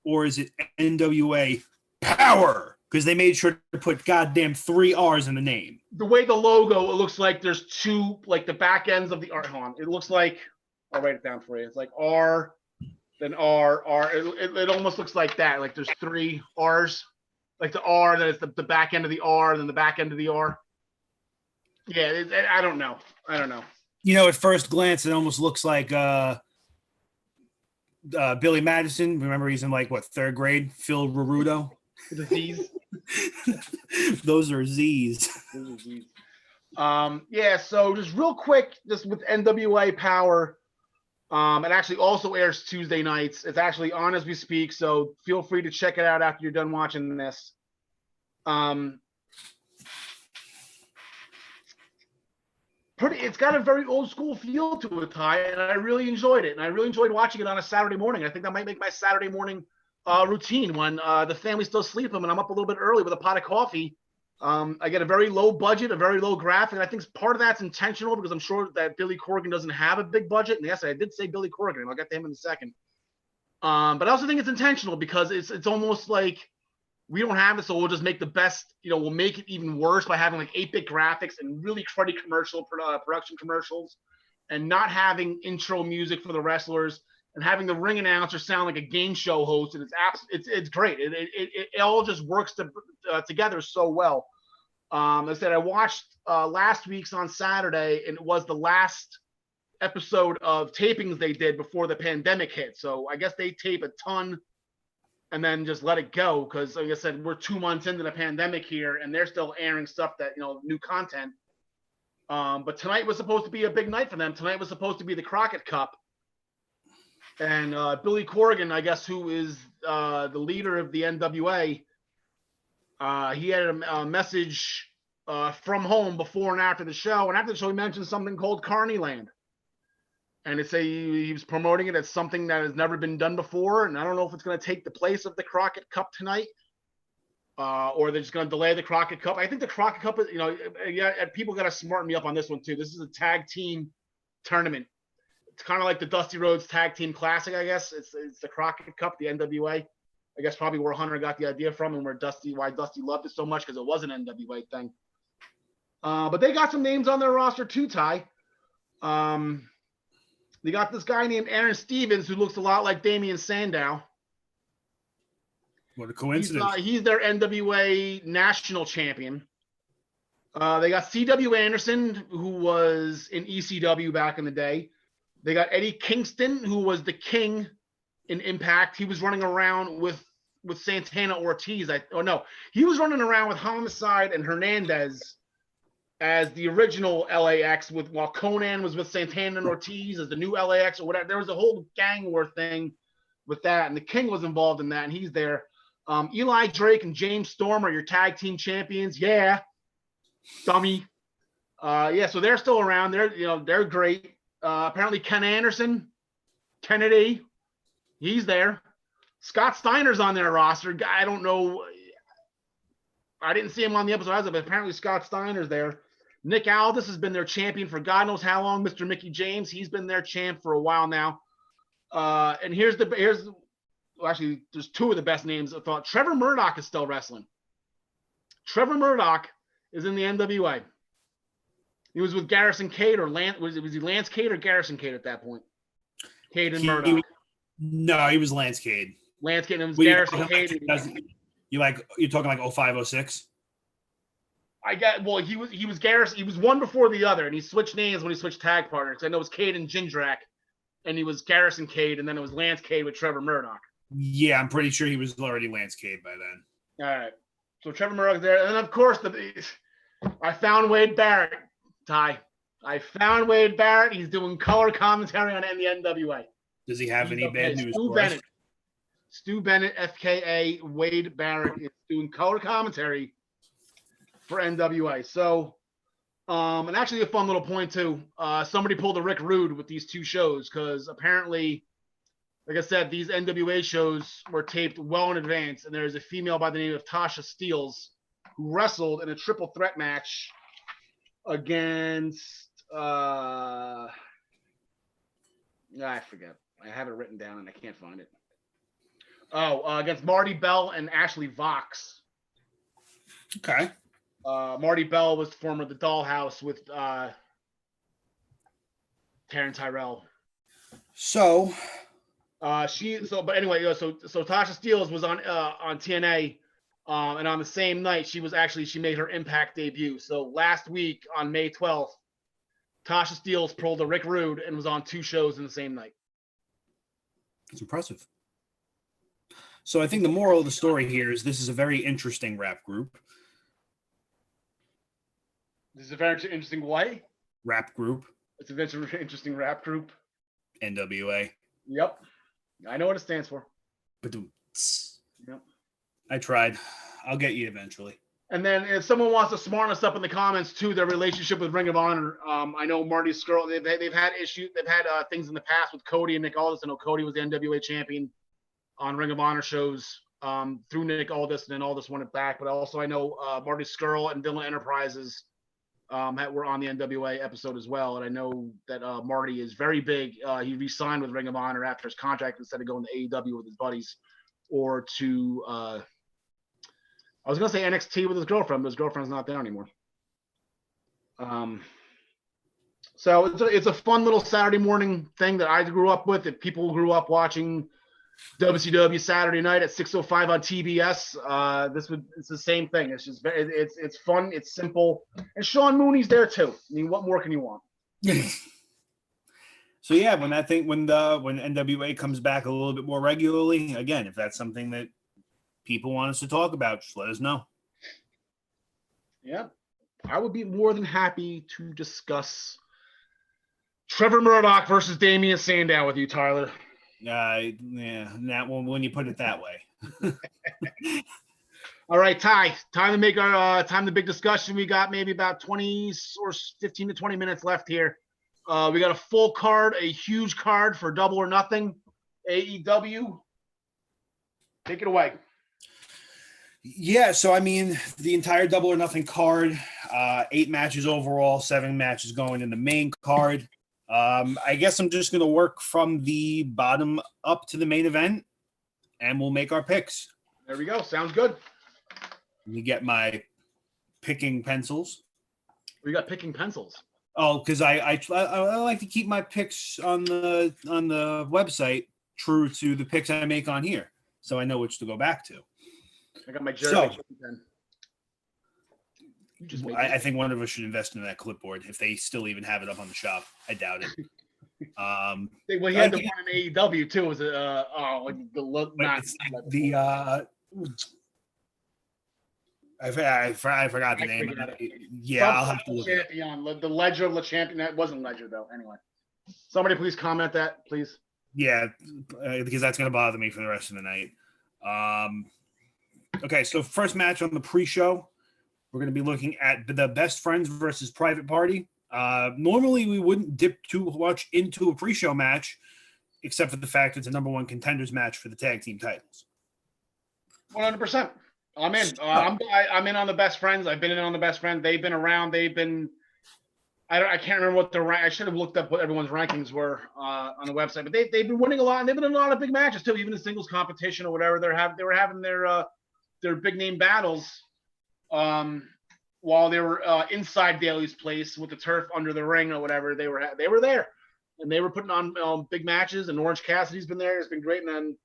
Or is it NWA Power? Because they made sure to put goddamn 3 R's in the name.
The way the logo, it looks like there's two, like the back ends of the R. Hold on. It looks like, I'll write it down for you. It's like R, then R, R. It almost looks like that. Like there's 3 R's. Like the R, then it's the back end of the R, then the back end of the R. Yeah, I don't know.
At first glance, it almost looks like Billy Madison. Remember, he's in third grade? Phil Rurudo.
The Z's.
Those are Z's.
Yeah, so just real quick, just with NWA Power, it actually also airs Tuesday nights. It's actually on as we speak, so feel free to check it out after you're done watching this. It's got a very old school feel to it, Ty, and I really enjoyed it. And I really enjoyed watching it on a Saturday morning. I think that might make my Saturday morning routine when the family's still sleeping and I'm up a little bit early with a pot of coffee. I get a very low budget, a very low graphic. And I think part of that's intentional because I'm sure that Billy Corgan doesn't have a big budget. And yes, I did say Billy Corgan, and I'll get to him in a second. But I also think it's intentional because it's almost like we don't have it, so we'll just make the best, we'll make it even worse by having 8-bit graphics and really cruddy production commercials and not having intro music for the wrestlers and having the ring announcer sound like a game show host. And it's great. It all just works together so well. I said, I watched last week's on Saturday, and it was the last episode of tapings they did before the pandemic hit. So I guess they tape a ton and then just let it go because, like I said, we're 2 months into the pandemic here, and they're still airing stuff that, new content. But tonight was supposed to be a big night for them. Tonight was supposed to be the Crockett Cup. And Billy Corgan, I guess, who is the leader of the NWA, he had a message from home before and after the show. And after the show, he mentioned something called Carneyland. And he was promoting it as something that has never been done before. And I don't know if it's going to take the place of the Crockett Cup tonight or they're just going to delay the Crockett Cup. I think the Crockett Cup is, people got to smarten me up on this one too. This is a tag team tournament. It's kind of like the Dusty Rhodes Tag Team Classic, I guess. It's the Crockett Cup, the NWA. I guess probably where Hunter got the idea from and why Dusty loved it so much because it was an NWA thing. But they got some names on their roster too, Ty. They got this guy named Aaron Stevens who looks a lot like Damian Sandow.
What a coincidence.
He's their NWA national champion. They got C.W. Anderson, who was in ECW back in the day. They got Eddie Kingston, who was the king in Impact. He was running around with Santana Ortiz. He was running around with Homicide and Hernandez as the original LAX while Conan was with Santana and Ortiz as the new LAX or whatever. There was a whole gang war thing with that, and the King was involved in that, and he's there. Eli Drake and James Storm are your tag team champions. Yeah, dummy. Yeah, so they're still around. They're great. Apparently Ken Anderson, Kennedy, he's there. Scott Steiner's on their roster. I don't know. I didn't see him on the episode, but apparently Scott Steiner's there. Nick Aldis has been their champion for God knows how long. Mr. Mickey James, he's been their champ for a while now. And actually, there's two of the best names I thought. Trevor Murdoch is still wrestling. Trevor Murdoch is in the NWA. He was with Garrison Cade or Lance. Was he Lance Cade or Garrison Cade at that point? Cade and Murdoch.
No, he was Lance Cade.
Lance Cade and it was Garrison Cade.
You're talking like 0506?
He was Garrison. He was one before the other, and he switched names when he switched tag partners. I know it was Cade and Jindrak, and he was Garrison Cade, and then it was Lance Cade with Trevor Murdoch.
Yeah, I'm pretty sure he was already Lance Cade by then.
All right. So Trevor Murdoch's there. And then, of course, I found Wade Barrett, Ty. I found Wade Barrett. He's doing color commentary on the NWA.
Does he have any bad news
Stu
for
Bennett.
us?
Stu Bennett, FKA Wade Barrett, is doing color commentary for NWA. So, and actually a fun little point, too. Somebody pulled a Rick Rude with these two shows because apparently, like I said, these NWA shows were taped well in advance, and there's a female by the name of Tasha Steeles who wrestled in a triple threat match against I forget. I have it written down and I can't find it. Against Marty Bell and Ashley Vox.
Okay.
Marty Bell was the former The Dollhouse with Taryn Tyrell.
So
Tasha Steeles was on TNA, and on the same night she made her Impact debut. So last week on May 12th, Tasha Steeles pulled a Rick Rude and was on two shows in the same night.
It's impressive. So I think the moral of the story here is this is a very interesting rap group.
This is a very interesting way.
Rap group.
It's a very interesting rap group.
NWA.
Yep. I know what it stands for.
Yep. I tried. I'll get you eventually.
And then if someone wants to smarten us up in the comments too, their relationship with Ring of Honor. I know Marty Scurll, they've had issues. They've had things in the past with Cody and Nick Aldis. I know Cody was the NWA champion on Ring of Honor shows through Nick Aldis, and then Aldis won it back. But also I know Marty Scurll and Dylan Enterprises were on the NWA episode as well. And I know that Marty is very big. He re-signed with Ring of Honor after his contract instead of going to AEW with his buddies or to I was going to say NXT with his girlfriend, but his girlfriend's not there anymore. So it's a fun little Saturday morning thing that I grew up with. If people grew up watching WCW Saturday night at 6:05 on TBS, it's the same thing. It's just it's fun, it's simple, and Sean Mooney's there too. I mean, what more can you want?
So yeah, when NWA comes back a little bit more regularly, again, if that's something that people want us to talk about, just let us know.
Yeah, I would be more than happy to discuss Trevor Murdoch versus Damian Sandow with you, Tyler.
Yeah, that one when you put it that way.
All right, Ty. Time to make our the big discussion. We got maybe about 20 or 15 to 20 minutes left here. We got a full card, a huge card for Double or Nothing, AEW. Take it away.
Yeah, so I mean, the entire Double or Nothing card, 8 matches overall, 7 matches going in the main card. I guess I'm just going to work from the bottom up to the main event, and we'll make our picks.
There we go. Sounds good.
Let me get my picking pencils.
We got picking pencils.
Oh, because I like to keep my picks on the website true to the picks I make on here, so I know which to go back to.
I got my Jeremy pen.
I think one of us should invest in that clipboard if they still even have it up on the shop. I doubt it.
He had the one in AEW too. Was the look?
I forgot the name. Yeah, I'll have to look it up.
The Ledger of Le Champion. That wasn't Ledger though. Anyway, somebody please comment that, please.
Yeah, because that's going to bother me for the rest of the night. Okay, so first match on the pre-show, We're going to be looking at the Best Friends versus Private Party. Normally, we wouldn't dip too much into a pre-show match, except for the fact it's a number one contenders match for the tag team titles.
100%. I'm in. I'm in on the Best Friends. I've been in on the Best Friends. They've been around. They've been. I can't remember what I should have looked up what everyone's rankings were on the website, but they've been winning a lot, and they've been in a lot of big matches too. Even the singles competition or whatever, they were having their big name battles. While they were inside Daly's place with the turf under the ring or whatever, they were there, and they were putting on big matches. And Orange Cassidy's been there; it's been great. And then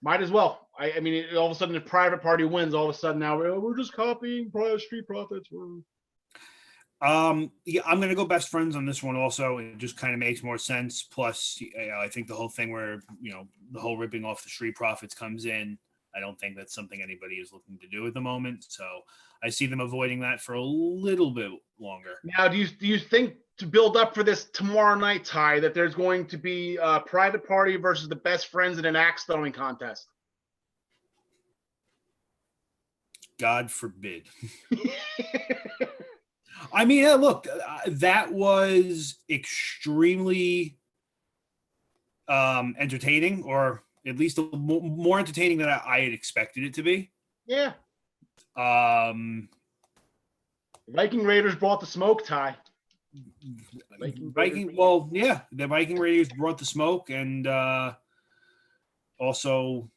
might as well. I mean, all of a sudden, the Private Party wins. All of a sudden, now we're just copying Street Profits.
Yeah, I'm gonna go Best Friends on this one. Also, it just kind of makes more sense. Plus, I think the whole thing where the whole ripping off the Street Profits comes in. I don't think that's something anybody is looking to do at the moment. So I see them avoiding that for a little bit longer.
Now, do you think to build up for this tomorrow night, Ty, that there's going to be a Private Party versus the Best Friends in an axe throwing contest?
God forbid. I mean, look, that was extremely entertaining, or at least more entertaining than I had expected it to be.
Yeah. Viking Raiders brought the smoke, Ty.
Well, yeah, the Viking Raiders brought the smoke and also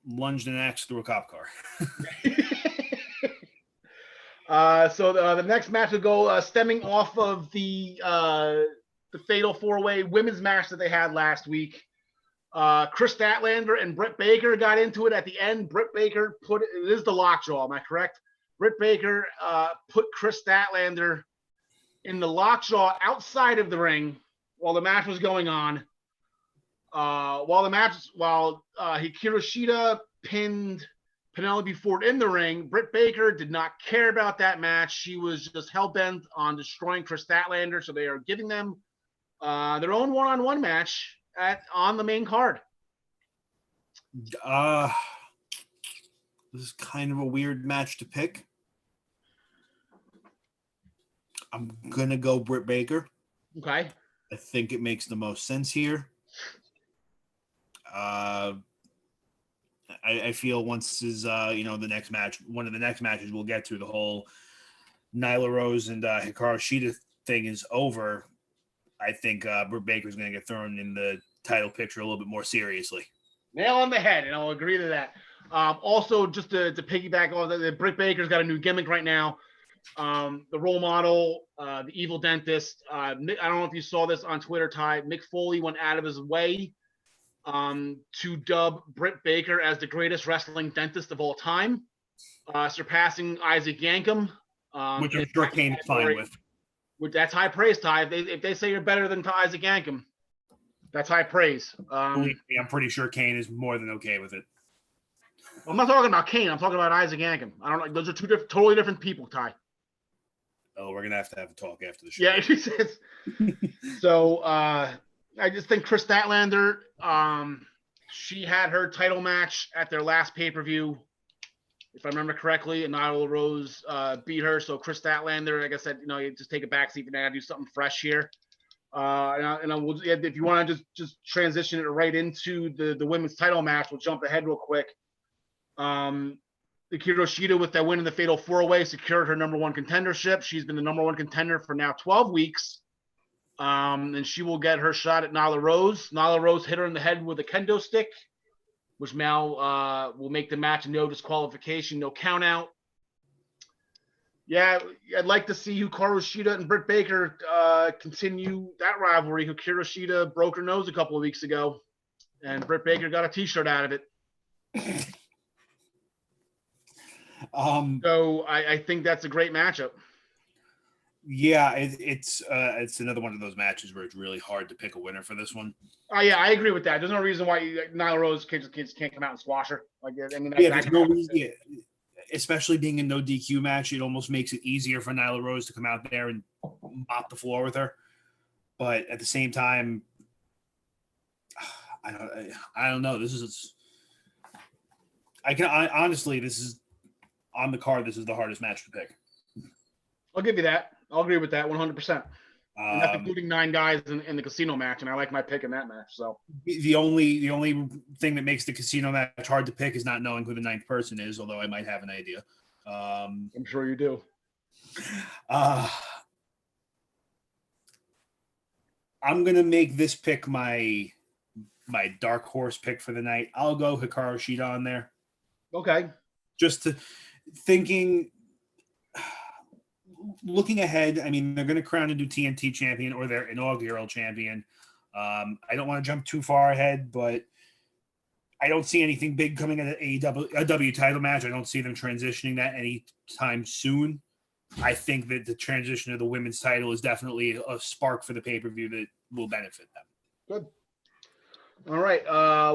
lunged an axe through a cop car.
So the next match will go stemming off of the Fatal 4-Way women's match that they had last week. Chris Statlander and Britt Baker got into it at the end. Britt Baker it is the lockjaw, am I correct? Britt Baker put Chris Statlander in the lockjaw outside of the ring while the match was going on. While Hikaru Shida pinned Penelope Ford in the ring, Britt Baker did not care about that match. She was just hell-bent on destroying Chris Statlander, so they are giving them their own one-on-one match on the main card.
This is kind of a weird match to pick. I'm gonna go Britt Baker.
Okay.
I think it makes the most sense here. I feel once is the next match, one of the next matches we'll get to, the whole Nyla Rose and Hikaru Shida thing is over. I think Britt Baker's going to get thrown in the title picture a little bit more seriously.
Nail on the head, and I'll agree to that. Also, just to piggyback on that, Britt Baker's got a new gimmick right now. The role model, the evil dentist. I don't know if you saw this on Twitter, Ty. Mick Foley went out of his way to dub Britt Baker as the greatest wrestling dentist of all time, surpassing Isaac Yankem.
Which I'm sure Kane is fine with.
That's high praise, Ty. If they say you're better than Isaac Yankem, that's high praise.
I'm pretty sure Kane is more than okay with it.
I'm not talking about Kane. I'm talking about Isaac Yankem. I don't know. Those are two totally different people, Ty.
Oh, we're gonna have to have a talk after the show.
Yeah, she says. So I just think Chris Statlander, she had her title match at their last pay-per-view, if I remember correctly, and Nyla Rose beat her. So Chris Statlander, like I said, you just take a backseat for now, do something fresh here. If you want to just transition it right into the women's title match, we'll jump ahead real quick. Hikaru Shida, with that win in the Fatal 4-Way, secured her number one contendership. She's been the number one contender for now 12 weeks. And she will get her shot at Nyla Rose. Nyla Rose hit her in the head with a kendo stick, which now will make the match no disqualification, no count out. Yeah, I'd like to see Hikaru Shida and Britt Baker continue that rivalry. Hikaru Shida broke her nose a couple of weeks ago, and Britt Baker got a T-shirt out of it. So I think that's a great matchup.
Yeah, it's another one of those matches where it's really hard to pick a winner for this one.
Oh yeah, I agree with that. There's no reason why Nyla Rose kids can't come out and squash her.
There's no reason. Especially being a no DQ match, it almost makes it easier for Nyla Rose to come out there and mop the floor with her. But at the same time, I don't know. Honestly, this is on the card, this is the hardest match to pick.
I'll give you that. I'll agree with that 100%. And that's
Um,
including 9 guys in the casino match, and I like my pick in that match. So
the only thing that makes the casino match hard to pick is not knowing who the 9th person is, although I might have an idea.
I'm sure you do.
I'm gonna make this pick my dark horse pick for the night. I'll go Hikaru Shida on there.
Okay.
Just to looking ahead, I mean, they're going to crown a new TNT champion or their inaugural champion. I don't want to jump too far ahead, but I don't see anything big coming at a W title match. I don't see them transitioning that anytime soon. I think that the transition of the women's title is definitely a spark for the pay-per-view that will benefit them.
Good. All right.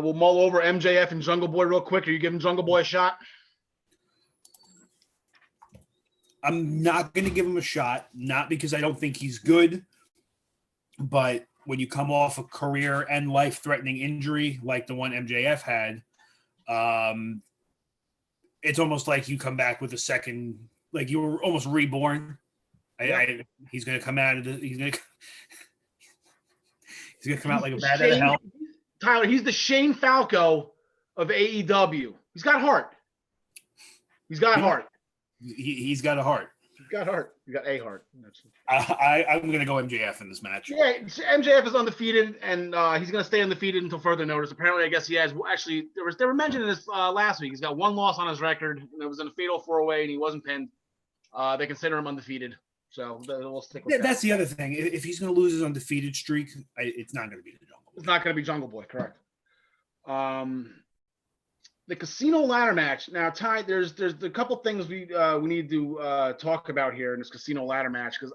We'll mull over MJF and Jungle Boy real quick. Are you giving Jungle Boy a shot?
I'm not going to give him a shot, not because I don't think he's good, but when you come off a career and life-threatening injury like the one MJF had, it's almost like you come back with a second, like you were almost reborn. He's going to come out of the, he's going to come out like a bat out of hell.
Tyler, he's the Shane Falco of AEW. He's got heart. He's got heart.
He's got a heart.
He's got heart. He's got a heart.
I'm going to go MJF in this match.
Yeah, MJF is undefeated, and he's going to stay undefeated until further notice. Apparently, I guess he has. Actually, they were mentioning this last week. He's got 1 loss on his record, and it was in a fatal 4-way, and he wasn't pinned. They consider him undefeated, so we'll stick with that.
That's the other thing. If he's going to lose his undefeated streak, it's not going to be the Jungle Boy.
It's not going to be Jungle Boy, correct? The casino ladder match. Now, Ty, there's a couple things we need to talk about here in this casino ladder match, because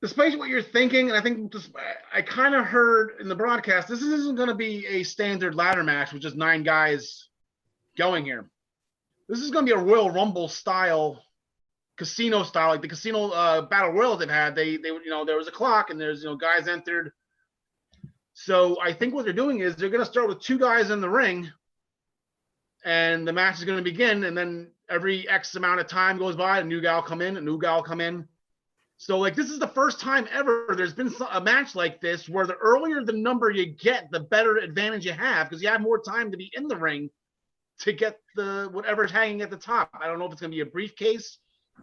despite what you're thinking, and I think I kind of heard in the broadcast, this isn't going to be a standard ladder match with just 9 guys going here. This is going to be a Royal Rumble style, casino style, like the casino battle royals they've had. They there was a clock and there's guys entered. So I think what they're doing is they're going to start with 2 guys in the ring, and the match is going to begin. And then every X amount of time goes by, a new guy will come in, a new guy will come in. So like this is the first time ever there's been a match like this where the earlier the number you get, the better advantage you have, because you have more time to be in the ring to get the whatever's hanging at the top. I don't know if it's going to be a briefcase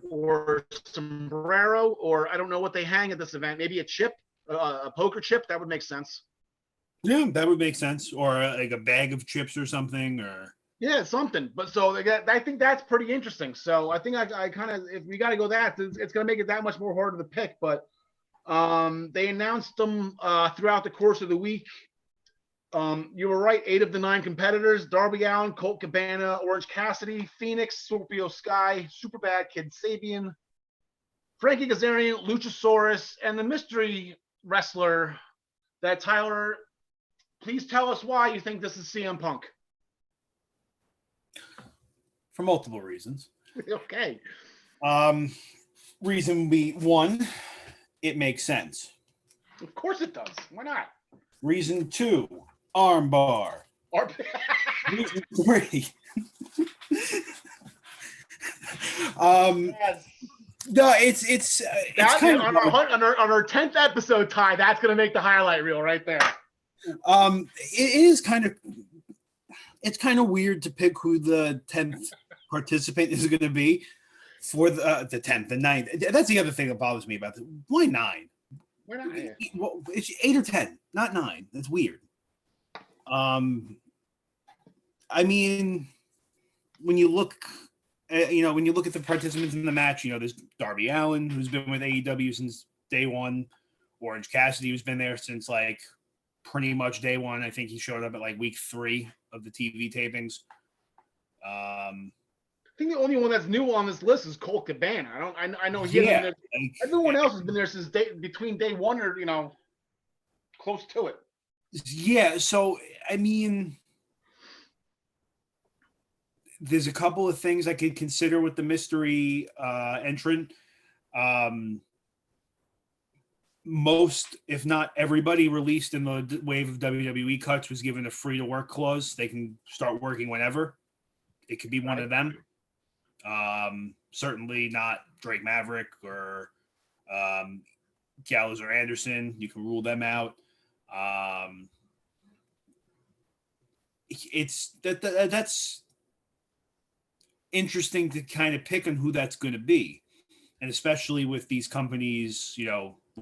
or sombrero, or I don't know what they hang at this event. Maybe a chip, a poker chip. That would make sense.
Yeah, that would make sense. Or like a bag of chips or something. Or
yeah, something. But so I think that's pretty interesting. So I think I kind of, if we got to go that, it's going to make it that much more harder to pick. But they announced them throughout the course of the week. You were right. 8 of the 9 competitors: Darby Allin, Colt Cabana, Orange Cassidy, Phoenix, Scorpio Sky, Superbad Kid Sabian, Frankie Kazarian, Luchasaurus, and the mystery wrestler that Tyler, please tell us why you think this is CM Punk.
For multiple reasons.
Okay.
Reason be 1, it makes sense.
Of course it does. Why not?
Reason 2, armbar. Reason 3.
Yes.
No, it's kind of
on our 10th episode, Ty. That's gonna make the highlight reel right there.
It is kind of, it's kind of weird to pick who the 10th participant is going to be for the 10th, the 9th. That's the other thing that bothers me about this. Why 9?
Why not?
Well, it's 8 or 10, not 9. That's weird. I mean, when you look at the participants in the match, there's Darby Allin, who's been with AEW since day 1. Orange Cassidy, who's been there since like pretty much day 1. I think he showed up at like week 3 of the TV tapings.
I think the only one that's new on this list is Colt Cabana. I know he hasn't been there. Everyone else has been there since between day 1 or close to it.
Yeah, so I mean, there's a couple of things I could consider with the mystery entrant. Most, if not everybody, released in the wave of WWE cuts was given a free to work clause. They can start working whenever. It could be one of them. Certainly not Drake Maverick or Gallows or Anderson. You can rule them out. That's interesting to kind of pick on who that's going to be, and especially with these companies,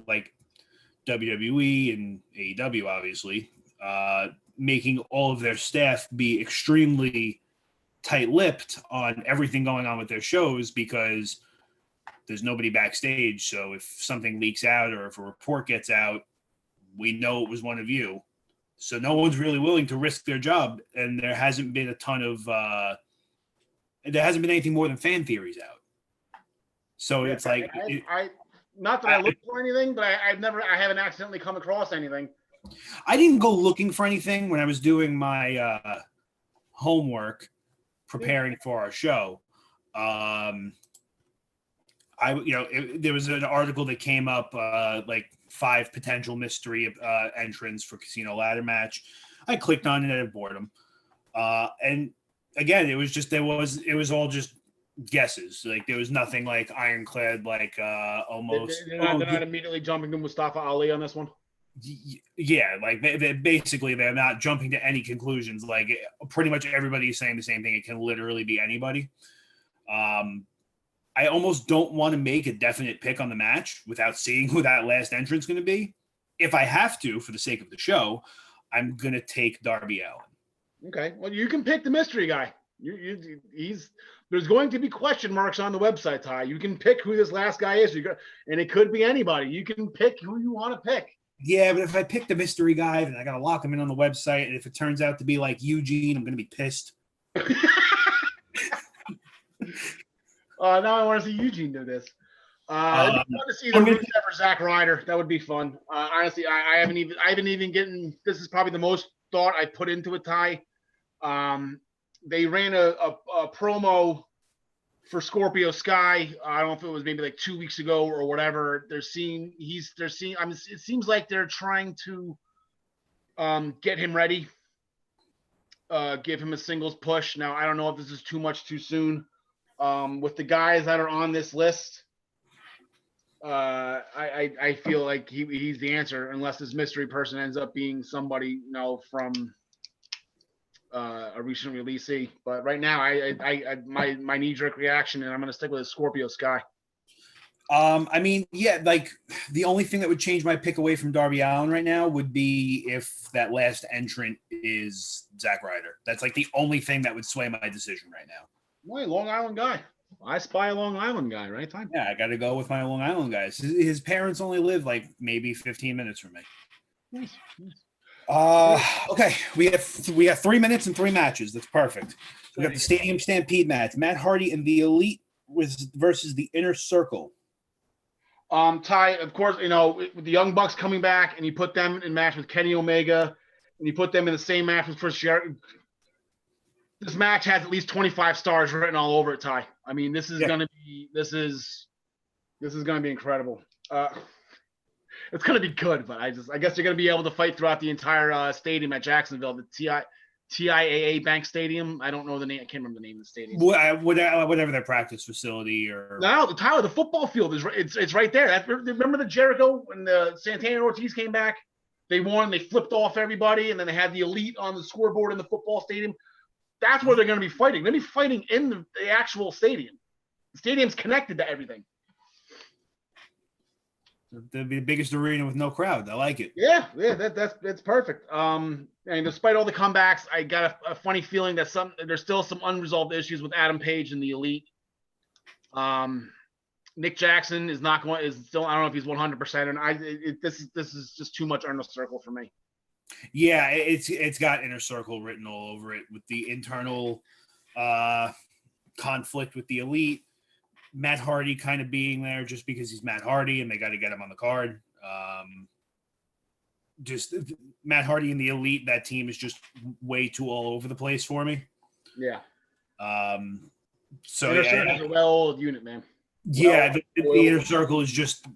like WWE and AEW, obviously, making all of their staff be extremely tight-lipped on everything going on with their shows because there's nobody backstage. So if something leaks out or if a report gets out, we know it was one of you. So no one's really willing to risk their job, and there hasn't been a ton of there hasn't been anything more than fan theories out. So it's like
not that I look for anything, but I haven't accidentally come across anything.
I didn't go looking for anything when I was doing my homework preparing for our show. There was an article that came up like 5 potential mystery entrants for Casino Ladder Match. I clicked on it out of boredom, and again, it was all just guesses. Like there was nothing like ironclad, like almost.
They're not immediately jumping to Mustafa Ali on this one.
Yeah, like they're not jumping to any conclusions. Like pretty much everybody is saying the same thing. It can literally be anybody. I almost don't want to make a definite pick on the match without seeing who that last entrant's going to be. If I have to, for the sake of the show, I'm going to take Darby Allin.
Okay. Well, you can pick the mystery guy. There's going to be question marks on the website, Ty. You can pick who this last guy is, and it could be anybody. You can pick who you want to pick.
Yeah, but if I pick the mystery guy, then I got to lock him in on the website. And if it turns out to be like Eugene, I'm going to be pissed.
Now I want to see Eugene do this. I'd love to see the Rusev or Zack Ryder. That would be fun. Honestly, I haven't even gotten. This is probably the most thought I put into it, Ty. They ran a promo for Scorpio Sky. I don't know if it was maybe like 2 weeks ago or whatever. It seems like they're trying to get him ready, give him a singles push. Now I don't know if this is too much too soon. With the guys that are on this list, I feel like he's the answer, unless this mystery person ends up being somebody from a recent releasee. But right now, my knee-jerk reaction, and I'm going to stick with Scorpio Sky.
I mean, yeah, like the only thing that would change my pick away from Darby Allin right now would be if that last entrant is Zack Ryder. That's like the only thing that would sway my decision right now.
Boy, Long Island guy. I spy a Long Island guy, right? Time.
Yeah, I got to go with my Long Island guys. His parents only live like maybe 15 minutes from me.
Nice.
Okay, we got 3 minutes and 3 matches. That's perfect. We got the Stadium Stampede match. Matt Hardy and the Elite versus the Inner Circle.
Ty, of course, with the Young Bucks coming back, and you put them in match with Kenny Omega, and you put them in the same match with Chris Jericho. This match has at least 25 stars written all over it, Ty. I mean, this is gonna be incredible. It's gonna be good, but I guess you're gonna be able to fight throughout the entire stadium at Jacksonville, the TIAA Bank Stadium. I don't know the name. I can't remember the name of the stadium.
Whatever their practice facility or.
No, the football field is it's right there. Remember the Jericho when the Santana and Ortiz came back? They won. They flipped off everybody, and then they had the Elite on the scoreboard in the football stadium. That's where they're going to be fighting. They're going to be fighting in the actual stadium. The stadium's connected to everything.
They'll be the biggest arena with no crowd. I like it.
Yeah, that's perfect. And despite all the comebacks, I got a funny feeling that there's still some unresolved issues with Adam Page and the Elite. Nick Jackson is still, I don't know if he's 100%, and this is just too much Inner Circle for me.
Yeah, it's got Inner Circle written all over it with the internal conflict with the Elite. Matt Hardy kind of being there just because he's Matt Hardy and they got to get him on the card. Just Matt Hardy and the Elite, that team is just way too all over the place for me.
Yeah.
So
Inner Circle is a well-oiled unit, man.
Yeah, the Inner Circle is just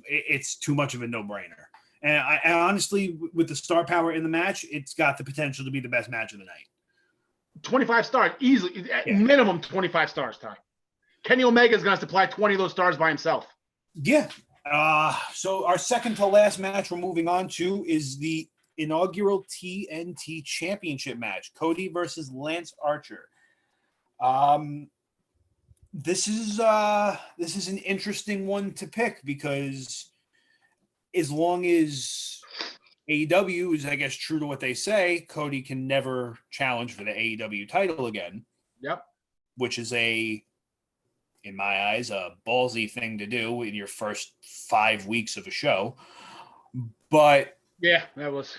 it's too much of a no-brainer. And I honestly, with the star power in the match, it's got the potential to be the best match of the night.
25 stars, easily, at minimum 25 stars, Ty. Kenny Omega's going to supply 20 of those stars by himself.
Yeah. So our second to last match we're moving on to is the inaugural TNT Championship match, Cody versus Lance Archer. This is an interesting one to pick because as long as AEW is, I guess, true to what they say, Cody can never challenge for the AEW title again.
Yep.
Which is in my eyes, a ballsy thing to do in your first 5 weeks of a show. But
yeah, that was.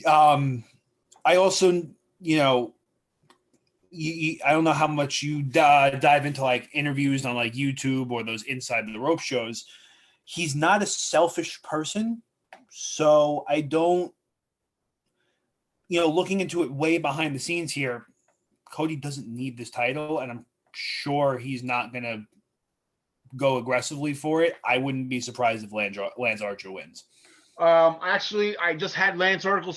I also, I don't know how much you dive into like interviews on like YouTube or those inside the rope shows. He's not a selfish person. So I don't, looking into it way behind the scenes here, Cody doesn't need this title, and I'm sure he's not going to go aggressively for it. I wouldn't be surprised if Lance Archer wins.
Actually, I just had Lance Archer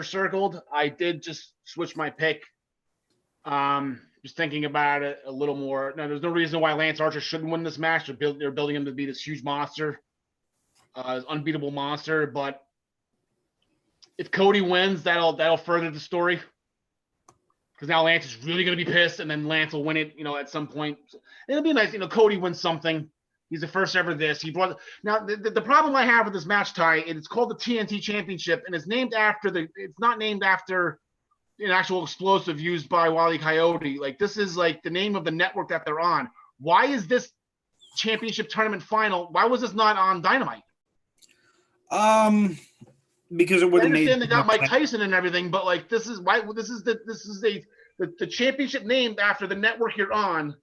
circled. I did just switch my pick. Just thinking about it a little more. Now, there's no reason why Lance Archer shouldn't win this match. They're building him to be this huge monster, unbeatable monster. But if Cody wins, that'll further the story. Because now Lance is really going to be pissed, and then Lance will win it, at some point. It'll be nice, Cody wins something. He's the first ever this. He brought now the problem I have with this match, Ty, it's called the TNT Championship, and it's not named after an actual explosive used by Wile E. Coyote. Like, this is like the name of the network that they're on. Why is this championship tournament final? Why was this not on Dynamite?
Because it would have made.
I understand they got Mike Tyson and everything, but like this is the championship named after the network you're on,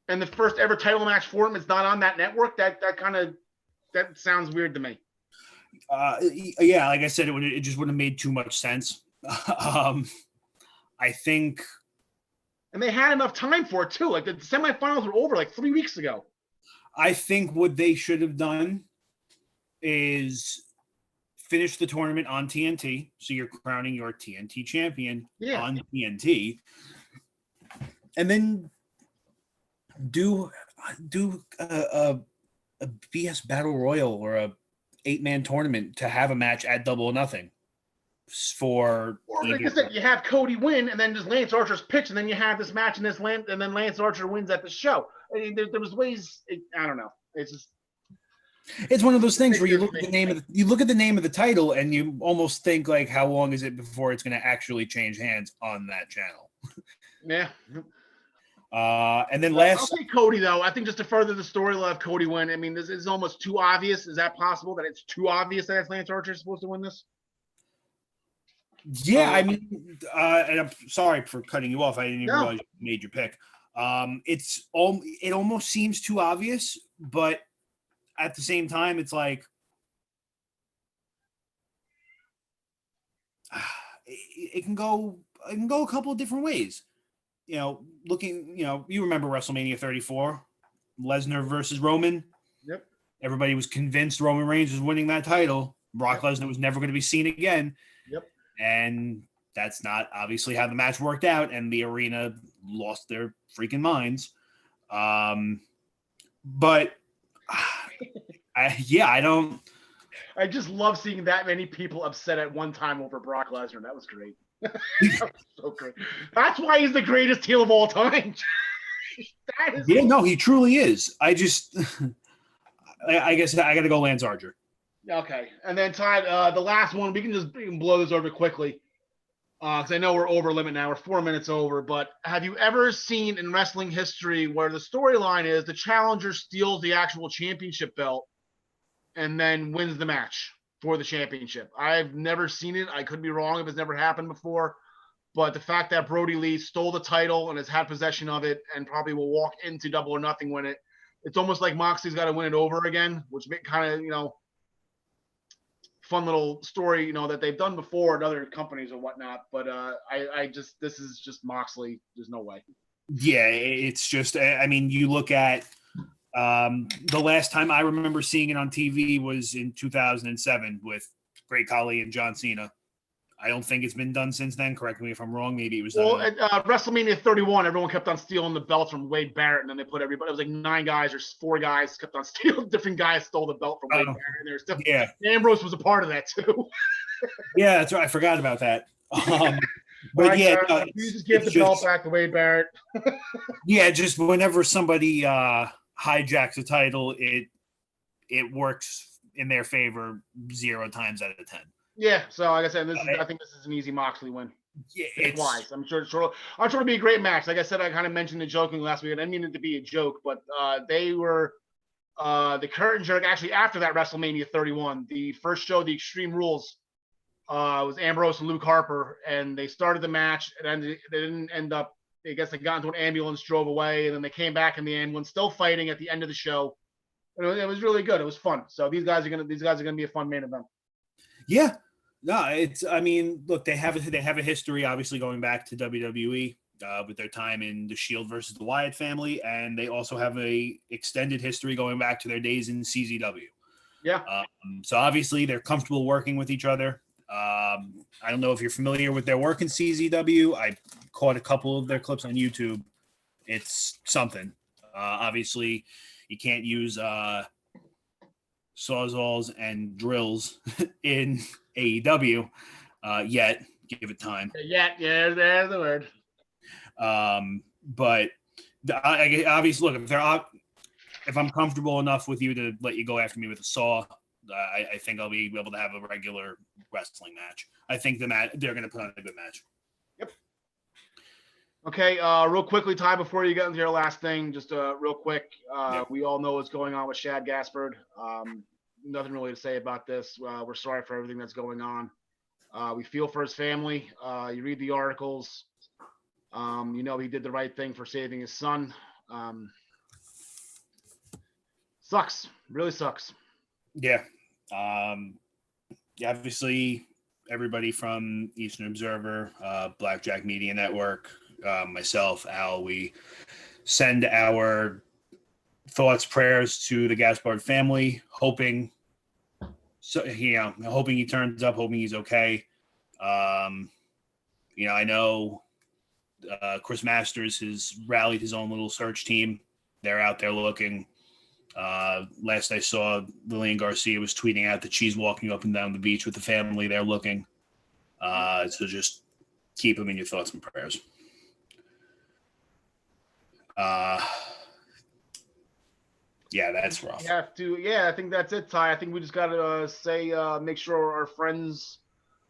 and the first ever title match for him is not on that network. That sounds weird to me.
Yeah, like I said, it just wouldn't have made too much sense. I think,
and they had enough time for it too. Like the semifinals were over like 3 weeks ago.
I think what they should have done is finish the tournament on TNT, so you're crowning your TNT champion on TNT, and then do a BS Battle Royal or a 8-man tournament to have a match at Double or Nothing. Or
like I said, you have Cody win, and then just Lance Archer's pitch, and then you have this match, and then Lance Archer wins at the show. I mean, there was ways. I don't know.
It's one of those things where you look at the name of the title, and you almost think like, how long is it before it's going to actually change hands on that channel?
Yeah.
And then
I'll say Cody though. I think just to further the story, we'll have Cody win. I mean, this is almost too obvious. Is that possible that it's too obvious that it's Lance Archer supposed to win this?
Yeah, I mean, and I'm sorry for cutting you off. I didn't even realize you made your pick. It almost seems too obvious, but at the same time, it's like it can go a couple of different ways. You remember WrestleMania 34, Lesnar versus Roman.
Yep.
Everybody was convinced Roman Reigns was winning that title. Brock Lesnar was never going to be seen again.
Yep.
And that's not obviously how the match worked out, and the arena lost their freaking minds. But I don't.
I just love seeing that many people upset at one time over Brock Lesnar. That was great. That was so great. That's why he's the greatest heel of all time.
He truly is. I guess I got to go Lance Archer.
Okay, and then Todd, the last one, we can blow this over quickly because I know we're over limit now. We're 4 minutes over. But have you ever seen in wrestling history where the storyline is the challenger steals the actual championship belt and then wins the match for the championship? I've never seen it. I could be wrong if it's never happened before. But the fact that Brody Lee stole the title and has had possession of it and probably will walk into Double or Nothing win it, it's almost like Moxley's got to win it over again, which kind of, fun little story, that they've done before at other companies or whatnot. But this is just Moxley. There's no way.
Yeah, it's just, I mean, you look at the last time I remember seeing it on TV was in 2007 with Great Khali and John Cena. I don't think it's been done since then. Correct me if I'm wrong. Maybe it was
Well,
done.
at WrestleMania 31, everyone kept on stealing the belts from Wade Barrett, and then they put everybody. It was like 9 guys or 4 guys kept on stealing. Different guys stole the belt from Wade Barrett. And there's still Ambrose was a part of that too.
Yeah, that's right. I forgot about that. But
right,
yeah,
you just give the belt back to Wade Barrett.
Yeah, just whenever somebody hijacks a title, it works in their favor 0 times out of 10.
Yeah, so like I said, I think this is an easy Moxley win.
Yeah,
it's wise. I'm sure it'll be a great match. Like I said, I kind of mentioned it joking last week. I didn't mean it to be a joke, but they were the curtain jerk actually after that WrestleMania 31. The first show, the Extreme Rules, was Ambrose and Luke Harper, and they started the match, and they didn't end up. I guess they got into an ambulance, drove away, and then they came back in the ambulance, still fighting at the end of the show. And it was really good. It was fun. So these guys are gonna be a fun main event.
Yeah. No, it's. I mean, look, they have a history, obviously going back to WWE with their time in the Shield versus the Wyatt family, and they also have a extended history going back to their days in CZW.
Yeah.
So obviously they're comfortable working with each other. I don't know if you're familiar with their work in CZW. I caught a couple of their clips on YouTube. It's something. Obviously, you can't use sawzalls and drills in AEW yet. Give it time.
Yeah, there's the word.
But obviously, look, if I'm comfortable enough with you to let you go after me with a saw, I think I'll be able to have a regular wrestling match. I think they're going to put on a good match.
Yep. Okay, real quickly, Ty, before you get into your last thing, just real quick, we all know what's going on with Shad Gaspard. Nothing really to say about this. We're sorry for everything that's going on. We feel for his family. You read the articles. He did the right thing for saving his son. Sucks. Really sucks.
Yeah. Obviously, everybody from Eastern Observer, Blackjack Media Network, myself, Al, we send our thoughts, prayers to the Gaspard family, hoping he turns up, hoping he's okay. I know Chris Masters has rallied his own little search team. They're out there looking. Last I saw, Lillian Garcia was tweeting out that she's walking up and down the beach with the family. They're looking. So just keep them in your thoughts and prayers. Yeah, that's rough.
You have to. Yeah, I think that's it, Ty. I think we just got to say, make sure our friends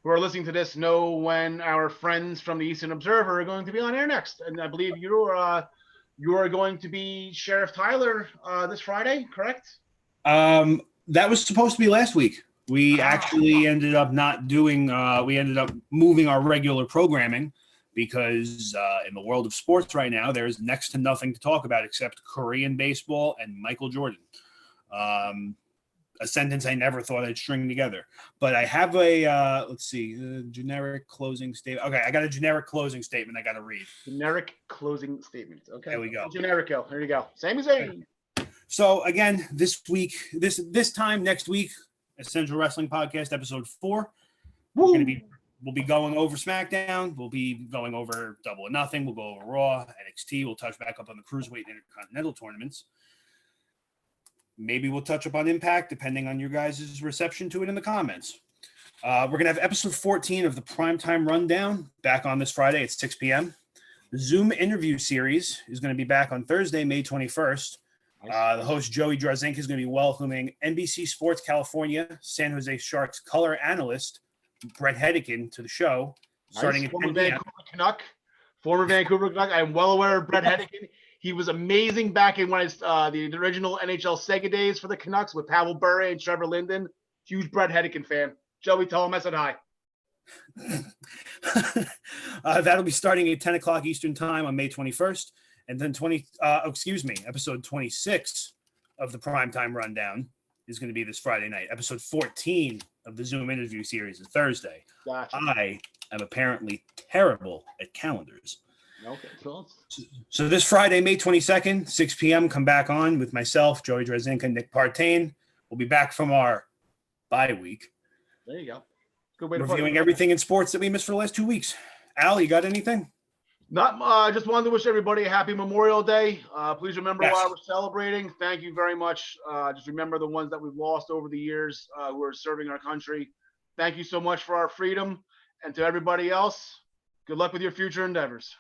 who are listening to this know when our friends from the Eastern Observer are going to be on air next. And I believe you are going to be Sheriff Tyler this Friday, correct?
That was supposed to be last week. We actually ended up not doing. We ended up moving our regular programming because in the world of sports right now, there's next to nothing to talk about except Korean baseball and Michael Jordan. A sentence I never thought I'd string together. But I have a, generic closing statement. Okay, I got a generic closing statement I got to read.
Generic closing statement. Okay.
There we go.
Generico. There you go. Same as A.
So again, this week, this time next week, Essential Wrestling Podcast, episode 4. We'll be going over SmackDown. We'll be going over Double or Nothing. We'll go over Raw, NXT. We'll touch back up on the Cruiserweight and Intercontinental tournaments. Maybe we'll touch upon Impact, depending on your guys' reception to it in the comments. We're going to have episode 14 of the Primetime Rundown back on this Friday at 6 p.m. The Zoom interview series is going to be back on Thursday, May 21st. The host, Joey Drazinka, is going to be welcoming NBC Sports California San Jose Sharks color analyst Brett Hedican to the show, starting at 10 p.m.
Former Vancouver Canuck. I'm well aware of Brett Hedican. He was amazing back in the original NHL Sega days for the Canucks with Pavel Bure and Trevor Linden. Huge Brett Hedican fan. Joey, tell him I said hi.
That'll be starting at 10 o'clock Eastern time on May 21st. And then episode 26 of the Primetime Rundown is going to be this Friday night. Episode 14 of the Zoom interview series is Thursday.
Gotcha.
I am apparently terrible at calendars.
Okay, cool.
So this Friday, May 22nd, 6 p.m., come back on with myself, Joey Drazinka, Nick Partain. We'll be back from our bye week.
There you go. Good way to put
reviewing
it.
everything in sports that we missed for the last 2 weeks. Al, you got anything?
Not just wanted to wish everybody a happy Memorial Day. Please remember
Yes.
why we're celebrating. Thank you very much. Just remember the ones that we've lost over the years who are serving our country. Thank you so much for our freedom. And to everybody else, good luck with your future endeavors.